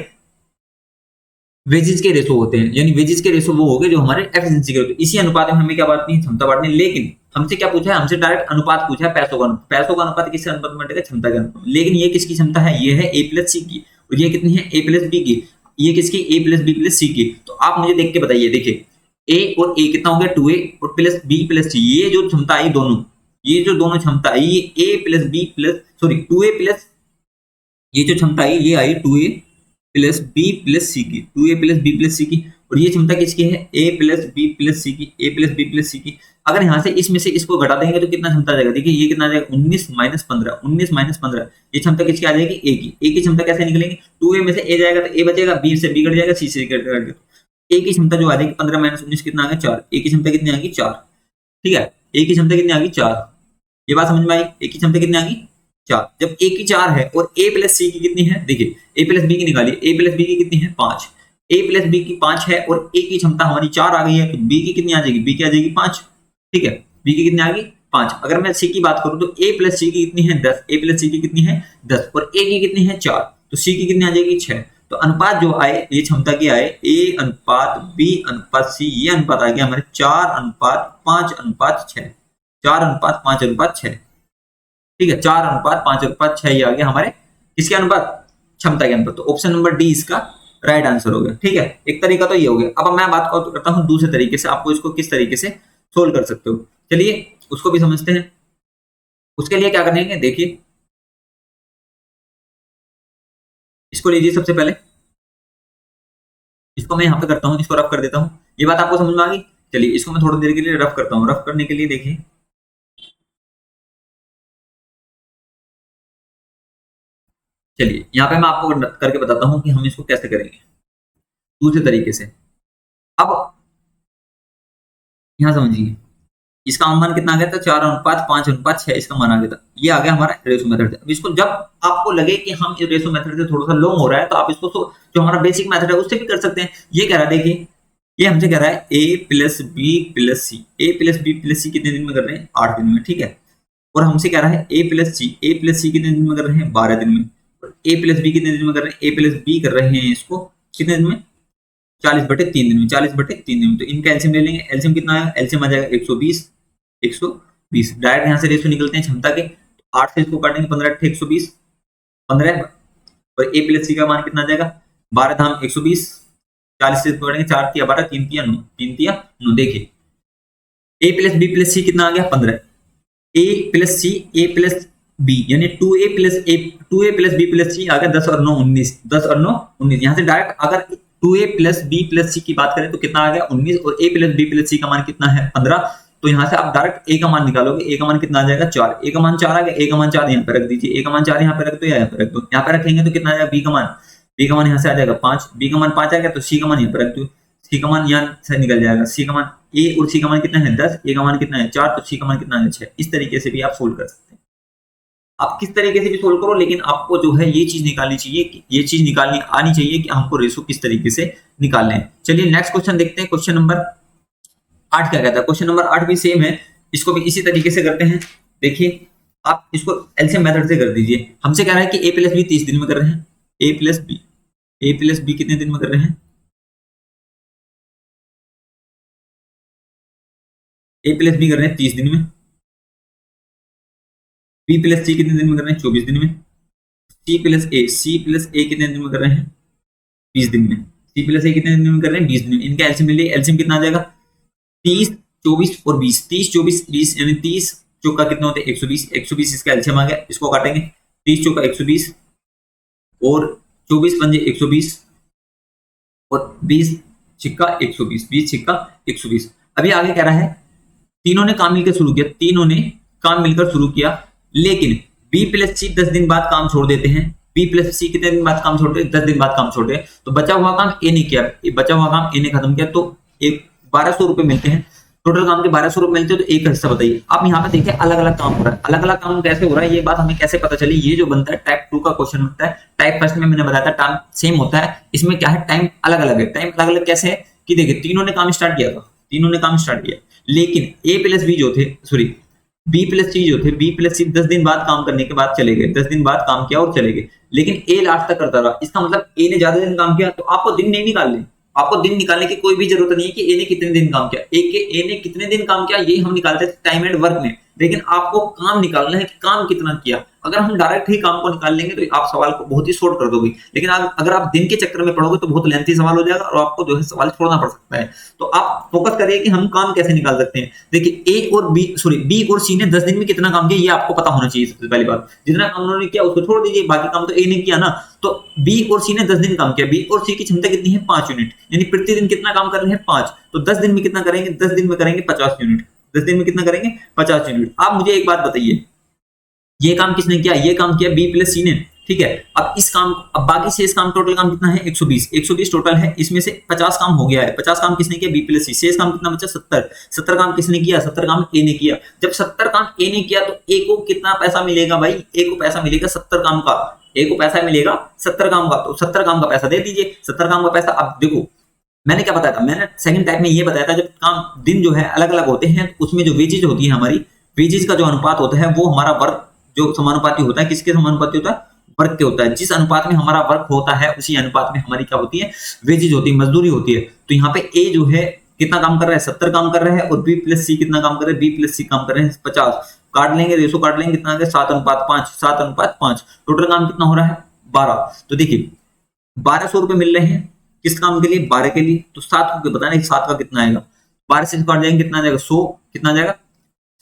वेजेस के रेशो होते हैं, यानी वेजेस के रेशो वो हो गए जो हमारे एफिशिएंसी के। इसी अनुपात में हमें क्या बांटनी है, क्षमता बांटनी। लेकिन हमसे क्या पूछा है, हमसे डायरेक्ट अनुपात पूछा है, पैसों का अनुपात किसके अनुपात में बटेगा, क्षमता के अनुपात। लेकिन ये किसकी क्षमता है, ये है ए प्लस सी की, और ये कितनी है, ए प्लस बी की। ये किसकी, ए प्लस बी प्लस सी की। तो आप मुझे देख के बताइए, देखिए ए और ए कितना हो गया 2a और प्लस बी प्लस सी। ये जो क्षमता आई दोनों, ये जो दोनों क्षमता आई, ये a plus b plus sorry 2a plus, ये जो क्षमता आई ये आई 2a plus b plus c की, 2a plus b plus c की। और ये क्षमता किसकी है, ए प्लस बी प्लस सी की, ए प्लस बी प्लस सी की। अगर यहाँ से इसमें से इसको घटा देंगे तो कितना क्षमता आ जाएगा, देखिए ये कितना आ जाएगा 19 - 15, 19 - 15। ये क्षमता किसकी आ जाएगी, ए की। ए की क्षमता कैसे निकलेंगे, 2a में से ए जाएगा तो ए बचेगा, बी से बी कट जाएगा, सी से कट जाएगा। ए की क्षमता जो आ जाएगी 15 - 19 कितना आ गया 4। ए की क्षमता कितनी आ गई 4, ठीक है। ए की क्षमता कितनी आ गई 4, ये बात समझ में आई। ए की क्षमता कितनी आ गई 4। जब ए की 4 है और ए प्लस सी की कितनी है, देखिए ए प्लस बी की निकालिए, ए प्लस बी की कितनी है 5। ए प्लस बी की 5 है और ए की क्षमता हमारी 4 आ गई है, तो बी की कितनी आ जाएगी, बी की आ जाएगी 5, ठीक है। बी की कितनी आ गई 5। अगर मैं सी की बात करूं तो ए प्लस सी की कितनी है 10, ए प्लस सी की कितनी है 10 और ए की कितनी है 4, तो सी की कितनी आ जाएगी 6। तो अनुपात जो आए, ये क्षमता की आए ए अनुपात बी अनुपात सी, ये अनुपात आ गया हमारे 4:5:6, 4:5:6, ठीक है। 4:5:6 ये आ गया हमारे किसके अनुपात, क्षमता के अनुपात। तो ऑप्शन नंबर डी इसका राइट आंसर हो गया, ठीक है। एक तरीका तो ये हो गया। अब मैं बात करता हूं दूसरे तरीके से, आपको इसको किस तरीके से सोल्व कर सकते हो, चलिए उसको भी समझते हैं। उसके लिए क्या करेंगे, देखिए इसको लीजिए। सबसे पहले इसको मैं यहां पे करता हूं, इसको रफ कर देता हूं। ये बात आपको समझ में आ गई। चलिए इसको मैं थोड़ी देर के लिए रफ करता हूं। रफ करने के लिए देखिए, चलिए यहाँ पे मैं आपको करके बताता हूं कि हम इसको कैसे करेंगे दूसरे तरीके से। अब यहां समझिए, इसका मान कितना आ गया था 4:5:6 इसका मान आ गया था। ये आ गया हमारा रेशो मेथड से। अब इसको जब आपको लगे कि हम इस रेशो मेथड से थोड़ा सा लॉन्ग हो रहा है तो आप इसको जो हमारा बेसिक मेथड है उससे भी कर सकते हैं। ये कह रहा है, देखिए ये हमसे कह रहा है ए प्लस बी प्लस सी, ए प्लस बी प्लस सी कितने दिन में कर रहे हैं 8 दिन में, ठीक है। और हमसे कह रहा है ए प्लस सी कितने दिन में कर रहे हैं 12 दिन में। ए प्लस बी कितने दिन में कर रहे हैं, ए प्लस बी कर रहे हैं इसको कितने दिन में, 40/3 दिन में, 40/3 दिन में। तो इनका एलसीएम ले लेंगे, एलसीएम कितना आएगा, एलसीएम आ जाएगा 120, 120 डायरेक्ट यहाँ से रेशो निकलते हैं क्षमता के, 8 से इसको काटेंगे 15 × 120, 15, और ए प्लस सी का मान कितना आ जाएगा, 12 धाम 120, 40 से इसको काटेंगे, 4 तिया 12, 3 तिया 9, 3 तिया 9। देखिए ए प्लस बी प्लस सी कितना आ गया 15, ए प्लस सी ए प्लस बी यानी 2a प्लस बी प्लस सी आ गया 10 और 9 19, 10 और 9 19। यहाँ से डायरेक्ट अगर 2a plus b plus c की बात करें तो कितना आ गया 19, और a प्लस बी प्लस सी का मान कितना है 15। तो यहाँ से आप डायरेक्ट a का मान निकालोगे, a का मान कितना आ जाएगा 4, a का मान 4 आ गया, a का मान 4 यहाँ पे रख दीजिए, a का मान 4 यहाँ पे रख दो या यहाँ पे रख दो, यहाँ पे रखेंगे तो कितना आ जाएगा b का मान यहाँ से आ जाएगा 5, b का मान 5 आ गया, तो c का मान यहाँ पे रख दो, c का मान यहाँ से निकल जाएगा, c का मान a और c का मान कितना है 10, a का मान कितना है 4, तो c का मान कितना है 6। इस तरीके से भी आप सोल्व कर सकते हैं। आप किस तरीके से भी सोल्व करो, लेकिन आपको जो है ये चीज निकालनी चाहिए कि ये चीज निकालनी आनी चाहिए कि हमको रेशो किस तरीके से निकालने हैं। चलिए नेक्स्ट क्वेश्चन देखते हैं, क्वेश्चन नंबर 8 क्या कहता है। क्वेश्चन नंबर 8 भी सेम है, इसको भी इसी तरीके से करते हैं। देखिए आप इसको एलसीएम मेथड से कर दीजिए। हमसे कह रहा है कि ए प्लस बी 30 दिन में कर रहे हैं, ए प्लस बी कितने दिन में कर रहे हैं, ए प्लस बी कर रहे हैं 30 दिन में, बी प्लस सी कितने दिन में कर रहे हैं 24 दिन में, सी प्लस ए कितने दिन में कर रहे हैं 20 दिन में, सी प्लस ए कितने दिन में कर रहे हैं 20 दिन में। इनका एलसीएम ले, एलसीएम कितना आ जाएगा 30, 24 और 20, 30, 24, 20 यानी 30 चौका कितना होते हैं 120, 120 इसका एलसीएम आ गया, इसको काटेंगे 30 चौका 120 और 24 पंजे 120 और 20 छिक्का 120, 20 छिक्का 120। अभी आगे कह रहा है तीनों ने काम मिलकर शुरू किया, लेकिन बी प्लस सी 10 दिन बाद काम छोड़ देते हैं, बी प्लस सी कितने दिन बाद काम छोड़ते हैं 10 दिन बाद काम छोड़ते हैं। तो बचा हुआ काम ए ने किया, बचा हुआ काम ए ने खत्म किया, तो एक 1200 रुपए मिलते हैं, टोटल काम के 1200 रुपए मिलते हैं। तो एक का हिस्सा बताइए। आप यहाँ पे देखिए अलग अलग काम हो रहा है, अलग अलग काम कैसे हो रहा है ये बात हमें कैसे पता चली। ये जो बनता है टाइप 2 का क्वेश्चन होता है, टाइप फर्स्ट में मैंने बताया था टाइम सेम होता है, इसमें क्या है टाइम अलग अलग है। टाइम अलग अलग कैसे है कि देखिए तीनों ने काम स्टार्ट किया, लेकिन ए प्लस बी जो थे सॉरी बी प्लस सी जो थे, बी प्लस सी 10 दिन बाद काम करने के बाद चले गए, 10 दिन बाद काम किया और चले गए, लेकिन ए लास्ट तक करता रहा। इसका मतलब ए ने ज्यादा दिन काम किया, तो आपको दिन नहीं निकालने, आपको दिन निकालने की कोई भी जरूरत नहीं है कि ए ने कितने दिन काम किया। ए ने कितने दिन काम किया ये हम निकालते थे टाइम एंड वर्क में, लेकिन आपको काम निकालना है कि काम कितना किया। अगर हम डायरेक्ट ही काम को निकाल लेंगे तो आप सवाल को बहुत ही शॉर्ट कर दोगे, लेकिन अगर आप दिन के चक्कर में पढ़ोगे तो बहुत लेंथी सवाल हो जाएगा और आपको जो है सवाल छोड़ना पड़ सकता है। तो आप फोकस करिए कि हम काम कैसे निकाल सकते हैं। देखिए बी और सी ने 10 दिन में कितना काम किया ये आपको पता होना चाहिए। सबसे पहली बात, जितना काम उन्होंने किया उसको छोड़ दीजिए, बाकी काम तो ए ने किया ना। तो बी और सी ने 10 दिन काम किया, बी और सी की क्षमता कितनी है 5 यूनिट, यानी प्रतिदिन कितना काम कर रहे हैं 5। तो 10 दिन में कितना करेंगे, 10 दिन में करेंगे 50 यूनिट, 10 दिन में कितना करेंगे 50 यूनिट। आप मुझे एक बात बताइए, ये काम किसने किया, ये काम किया बी प्लस सी ने, ठीक है। अब इस काम, अब बाकी से इस काम टोटल काम कितना है 120 टोटल है, इसमें से 50 काम हो गया है। 50 काम किसने किया बी प्लस सी, शेष काम कितना बचा 70 काम किसने किया, 70 काम ए ने किया। जब 70 काम ए ने किया तो ए को कितना पैसा मिलेगा भाई, ए को पैसा मिलेगा 70 काम का, ए को पैसा मिलेगा 70 काम का। तो 70 काम का पैसा दे दीजिए, 70 काम का पैसा। अब देखो मैंने क्या बताया था, मैंने सेकंड टाइप में ये बताया था जब काम दिन जो है अलग अलग होते हैं उसमें जो वेजेज होती है, हमारी वेजेज का जो अनुपात होता है वो हमारा वर्क जो समानुपाती होता है, किसके समानुपाती होता है, वर्क के होता है। जिस अनुपात में हमारा वर्क होता है उसी अनुपात में हमारी क्या होती है, वेजेज होती है, मजदूरी होती है। तो यहाँ पे ए जो है कितना काम कर रहा है 70 काम कर रहा है, और बी प्लस सी कितना काम कर रहा है, बी प्लस सी काम कर रहे हैं 50। काट लेंगे, रेशो काट लेंगे, कितना आ गया 7:5, टोटल काम कितना हो रहा है 12। तो देखिए 1200 रुपए मिल रहे हैं किस काम के लिए, 12 के लिए। तो 7 को बताना है 7 का कितना आएगा, 12 से काट जाएंगे कितना आ जाएगा 100, कितना आ जाएगा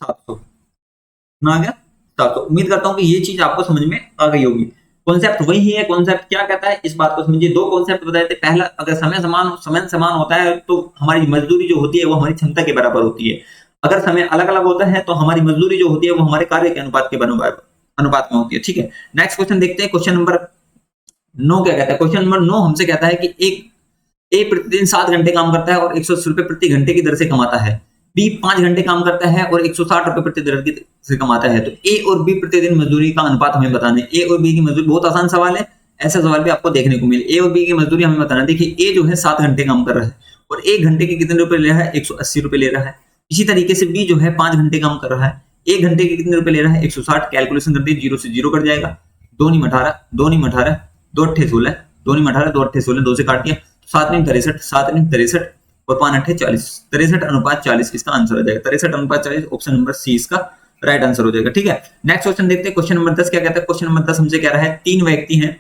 700, कितना आ गया 700। उम्मीद करता हूँ कि ये चीज आपको समझ में आ गई होगी। कॉन्सेप्ट वही है, कॉन्सेप्ट क्या कहता है इस बात को समझिए। 2 कॉन्सेप्ट बताए थे, पहला अगर समय समान होता है तो हमारी मजदूरी जो होती है वो हमारी क्षमता के बराबर होती है। अगर समय अलग अलग होता है तो हमारी मजदूरी जो होती है वो हमारे कार्य के अनुपात में होती है, ठीक है। नेक्स्ट क्वेश्चन देखते हैं, क्वेश्चन नंबर 9 क्या कहता है। क्वेश्चन नंबर 9 हमसे कहता है कि ए प्रतिदिन 7 घंटे काम करता है और 180 रुपए प्रति घंटे की दर से कमाता है, बी 5 घंटे काम करता है और 160 रुपए प्रति दर से कमाता है। तो ए और बी प्रतिदिन मजदूरी का अनुपात हमें बताना है। ए और बी की मजदूरी, बहुत आसान सवाल है, ऐसा सवाल भी आपको देखने को मिले। ए और बी की मजदूरी हमें बताना है। देखिए ए जो है 7 घंटे काम कर रहा है और 1 घंटे के कितने रुपए ले रहा है 180 रुपए ले रहा है। इसी तरीके से बी जो है 5 घंटे काम कर रहा है, 1 घंटे के कितने रुपए ले रहा है 160। कैलकुलेशन कर दिए, 0 से 0 कट जाएगा, 2 नीम 18, 2 नीम 18, 2 अट्ठे 16, 2 नीम 18, 2 अट्ठे 16, 2 से काट दिया, 7 नीम 63, 7 नीम 63 और 5 अट्ठे 40, 63:40 इसका आंसर हो जाएगा। 63:40 ऑप्शन नंबर सी इसका राइट आंसर हो जाएगा। ठीक है, नेक्स्ट क्वेश्चन देखते हैं। क्वेश्चन नंबर 10 क्या कहता है? क्वेश्चन नंबर 10 हमसे कह रहा है 3 व्यक्ति हैं,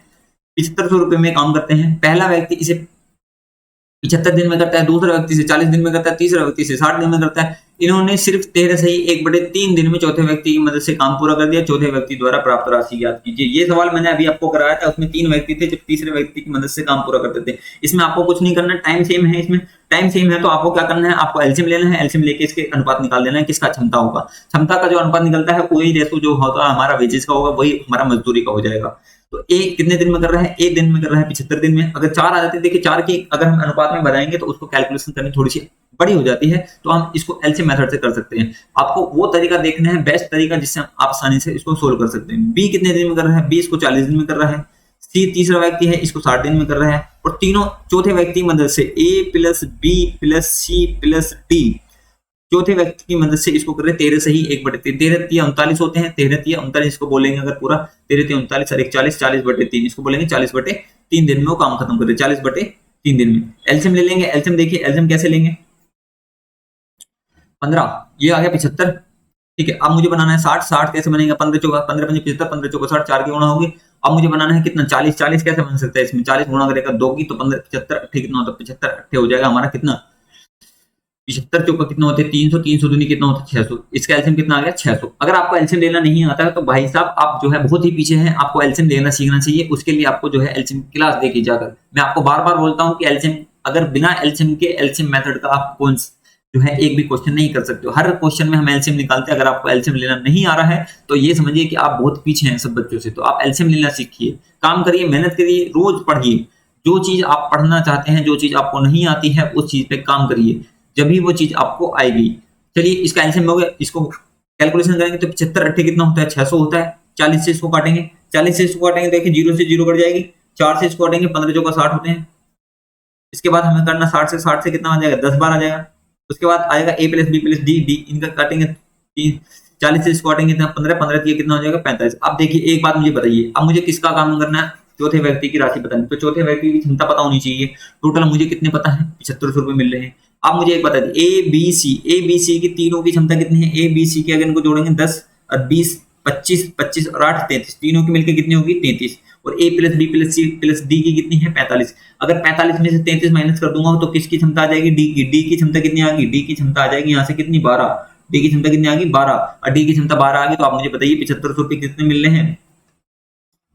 7500 रुपए में काम करते हैं। पहला व्यक्ति इसे 75 दिन में करता है, दूसरा व्यक्ति से 40 दिन में करता है, तीसरा व्यक्ति से 60 दिन में करता है। इन्होंने सिर्फ 13 सही 1/3 दिन में चौथे व्यक्ति की मदद से काम पूरा कर दिया। चौथे व्यक्ति द्वारा प्राप्त राशि ज्ञात कीजिए। ये सवाल मैंने अभी आपको कराया था, उसमें 3 व्यक्ति थे जो तीसरे व्यक्ति की मदद से काम पूरा करते थे। इसमें आपको कुछ नहीं करना, टाइम सेम है। इसमें टाइम सेम है तो आपको क्या करना है, आपको एलसीएम लेना है, एलसीएम लेके इसके अनुपात निकाल देना है, किसका क्षमता होगा। क्षमता का जो अनुपात निकलता है वही रेशो जो होगा हमारा वेजेस का होगा, वही हमारा मजदूरी का हो जाएगा। तो एक कितने दिन में कर रहा है? 1 दिन में कर रहा है 75 दिन में। अगर 4 आ जाते, देखिए 4 की अगर हम अनुपात में बनाएंगे तो उसको कैलकुलेशन करनी थोड़ी सी बड़ी हो जाती है, तो हम इसको एलसीएम मेथड से कर सकते हैं। आपको वो तरीका देखना है, बेस्ट तरीका जिससे आप आसानी से इसको सोल्व कर सकते हैं। बी कितने दिन में कर रहा है? बी इसको 40 दिन में कर रहा है। सी तीसरा व्यक्ति है, इसको 60 दिन में कर रहा है। और तीनों चौथे व्यक्ति की मदद से a plus b plus c plus d, चौथे व्यक्ति की मदद से इसको कर रहे हैं 13 सही 1/3, 13 तिया 39 होते हैं, 13 तिया 39 इसको बोलेंगे अगर पूरा 13 तिया 39 और 1 40, 40/3 इसको बोलेंगे 40/3 दिन में वो काम खत्म कर रहे हैं, 40/3 दिन में। एलसीएम ले लेंगे, एलसीएम देखिए एलसीएम कैसे लेंगे, 15 ये आ गया 75। ठीक है, अब मुझे बनाना है 60, 60 कैसे बनेगा? 15 चौका 15 पंजे 75, 15 चौका 60, 4 की गुणा होगी। अब मुझे बनाना है कितना? 40, 40 कैसे बन सकता है? इसमें 40 गुणा करेगा 2 की तो 15 75 अट्ठे कितना होता है? 75 अट्ठे हो जाएगा हमारा कितना? 75 चौका कितना होते हैं? 300, 300 दूनी कितना होता है? 600। इसका एलसीएम कितना आ गया? 600। अगर आपको एलसीएम लेना नहीं आता है तो भाई साहब आप जो है बहुत ही पीछे हैं, आपको एलसीएम लेना सीखना चाहिए। उसके लिए आपको जो है एलसीएम क्लास देखी जाकर। मैं आपको बार-बार बोलता हूं कि एलसीएम अगर बिना एलसीएम के एलसीएम मेथड का आप कौन जो है एक भी क्वेश्चन नहीं कर सकते हो। हर क्वेश्चन में हम एलसीएम निकालते हैं। अगर आपको एलसीएम लेना नहीं आ रहा है तो ये समझिए कि आप बहुत पीछे हैं सब बच्चों से। तो आप एलसीएम लेना सीखिए, काम करिए, मेहनत करिए, रोज पढ़िए। जो चीज आप पढ़ना चाहते हैं, जो चीज आपको नहीं आती है, उस चीज पे काम करिए, जब भी वो चीज आपको आएगी। चलिए इसका एलसीएम हो गया, इसको कैलकुलेशन करेंगे तो 75 अट्ठे कितना होता है? 600 होता है। 40 से इसको काटेंगे, 40 से इसको काटेंगे, देखिए 0 से 0 कट जाएगी। 4 से इसको काटेंगे, 15 चौका 60 होते हैं। इसके बाद हमें करना 60 से कितना आ जाएगा? 10 बार आ जाएगा। उसके बाद आएगा a plus b plus d, d इनका काटेंगे 40 से इसको काटेंगे 15, 15 कितना हो जाएगा? 45। अब देखिए एक बात मुझे बताइए, अब मुझे किसका काम करना है? चौथे व्यक्ति की राशि बतानी। तो चौथे व्यक्ति की क्षमता पता होनी चाहिए। टोटल मुझे कितने पता है? 7500 रुपए मिल रहे हैं। अब मुझे एक बता दी, ए बी सी की तीनों की क्षमता कितनी है? ए बी सी की अगर इनको जोड़ेंगे 10 और 20 25, 25 और 8 33, तीनों की मिलकर कितनी होगी? 33। और a plus b plus c plus d की कितनी है? 45। अगर 45 में से 33 माइनस कर दूंगा तो किसकी क्षमता आ जाएगी? डी की। डी की क्षमता कितनी आ गई? डी की क्षमता आ जाएगी यहाँ से कितनी? 12। डी की क्षमता कितनी आ गई? 12। और डी की क्षमता 12 आ गई तो आप मुझे बताइए 7500 रुपए कितने मिल रहे हैं?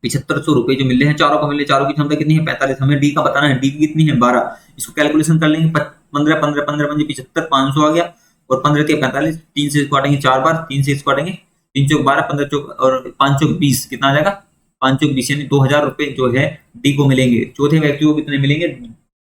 7500 रुपए जो मिल रहे हैं, चारों को मिल रहे, चारों की क्षमता कितनी है? 45। हमें डी का बताना है, डी की कितनी है? 12। इसको कैलकुलेशन कर लेंगे, 15 15 15 पंजे 75, 500 आ गया। और 15 के 45, 3 से इसको काटेंगे 4 बार, 3 से इसको काटेंगे 3 चौक 12, 15 चौक और 5 चौक 20, कितना आ जाएगा? 5 चौक 20 यानी 2000 रुपए जो है डी को मिलेंगे। चौथे व्यक्ति को कितने मिलेंगे?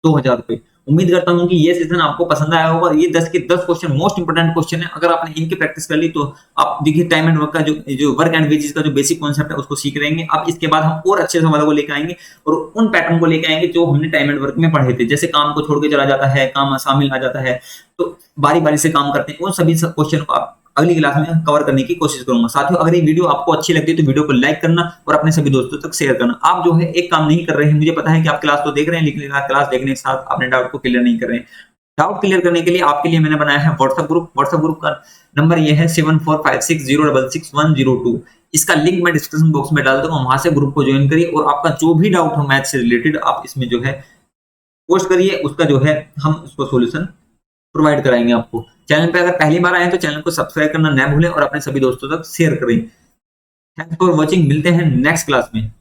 2000 रुपए। उम्मीद करता हूं कि ये सेशन आपको पसंद आया होगा। ये 10 के 10 क्वेश्चन मोस्ट इंपोर्टेंट क्वेश्चन है। अगर आपने इनकी प्रैक्टिस कर ली तो आप देखिए टाइम एंड वर्क का जो वर्क एंड वेजेस का जो बेसिक कॉन्सेप्ट है उसको सीख रहेंगे। अब इसके बाद हम और अच्छे सवालों को लेकर आएंगे और उन पैटर्न को लेकर आएंगे जो हमने टाइम एंड वर्क में पढ़े थे। जैसे काम को छोड़ के चला जाता है, काम शामिल आ जाता है, तो बारी बारी से काम करते हैं। उन सभी क्वेश्चन को आप अगली क्लास में कवर करने की कोशिश करूंगा। साथियों अगर ये वीडियो आपको अच्छी लगती है तो वीडियो को लाइक करना और अपने सभी दोस्तों तक शेयर करना। आप जो है एक काम नहीं कर रहे हैं, मुझे पता है कि आप क्लास तो देख रहे हैं लेकिन क्लास देखने के साथ अपने डाउट को क्लियर नहीं कर रहे हैं। डाउट क्लियर करने के लिए आपके लिए मैंने बनाया है व्हाट्सएप ग्रुप। व्हाट्सएप ग्रुप का नंबर ये है 7456066102। इसका लिंक मैं डिस्क्रिप्शन बॉक्स में डाल दूंगा, वहां से ग्रुप को ज्वाइन करिए और आपका जो भी डाउट हो मैथ से रिलेटेड आप इसमें जो है पोस्ट करिए, उसका जो है हम उसको सॉल्यूशन प्रोवाइड कराएंगे आपको। चैनल पे अगर पहली बार आए तो चैनल को सब्सक्राइब करना न भूलें और अपने सभी दोस्तों तक शेयर करें। थैंक्स फॉर वॉचिंग, मिलते हैं नेक्स्ट क्लास में।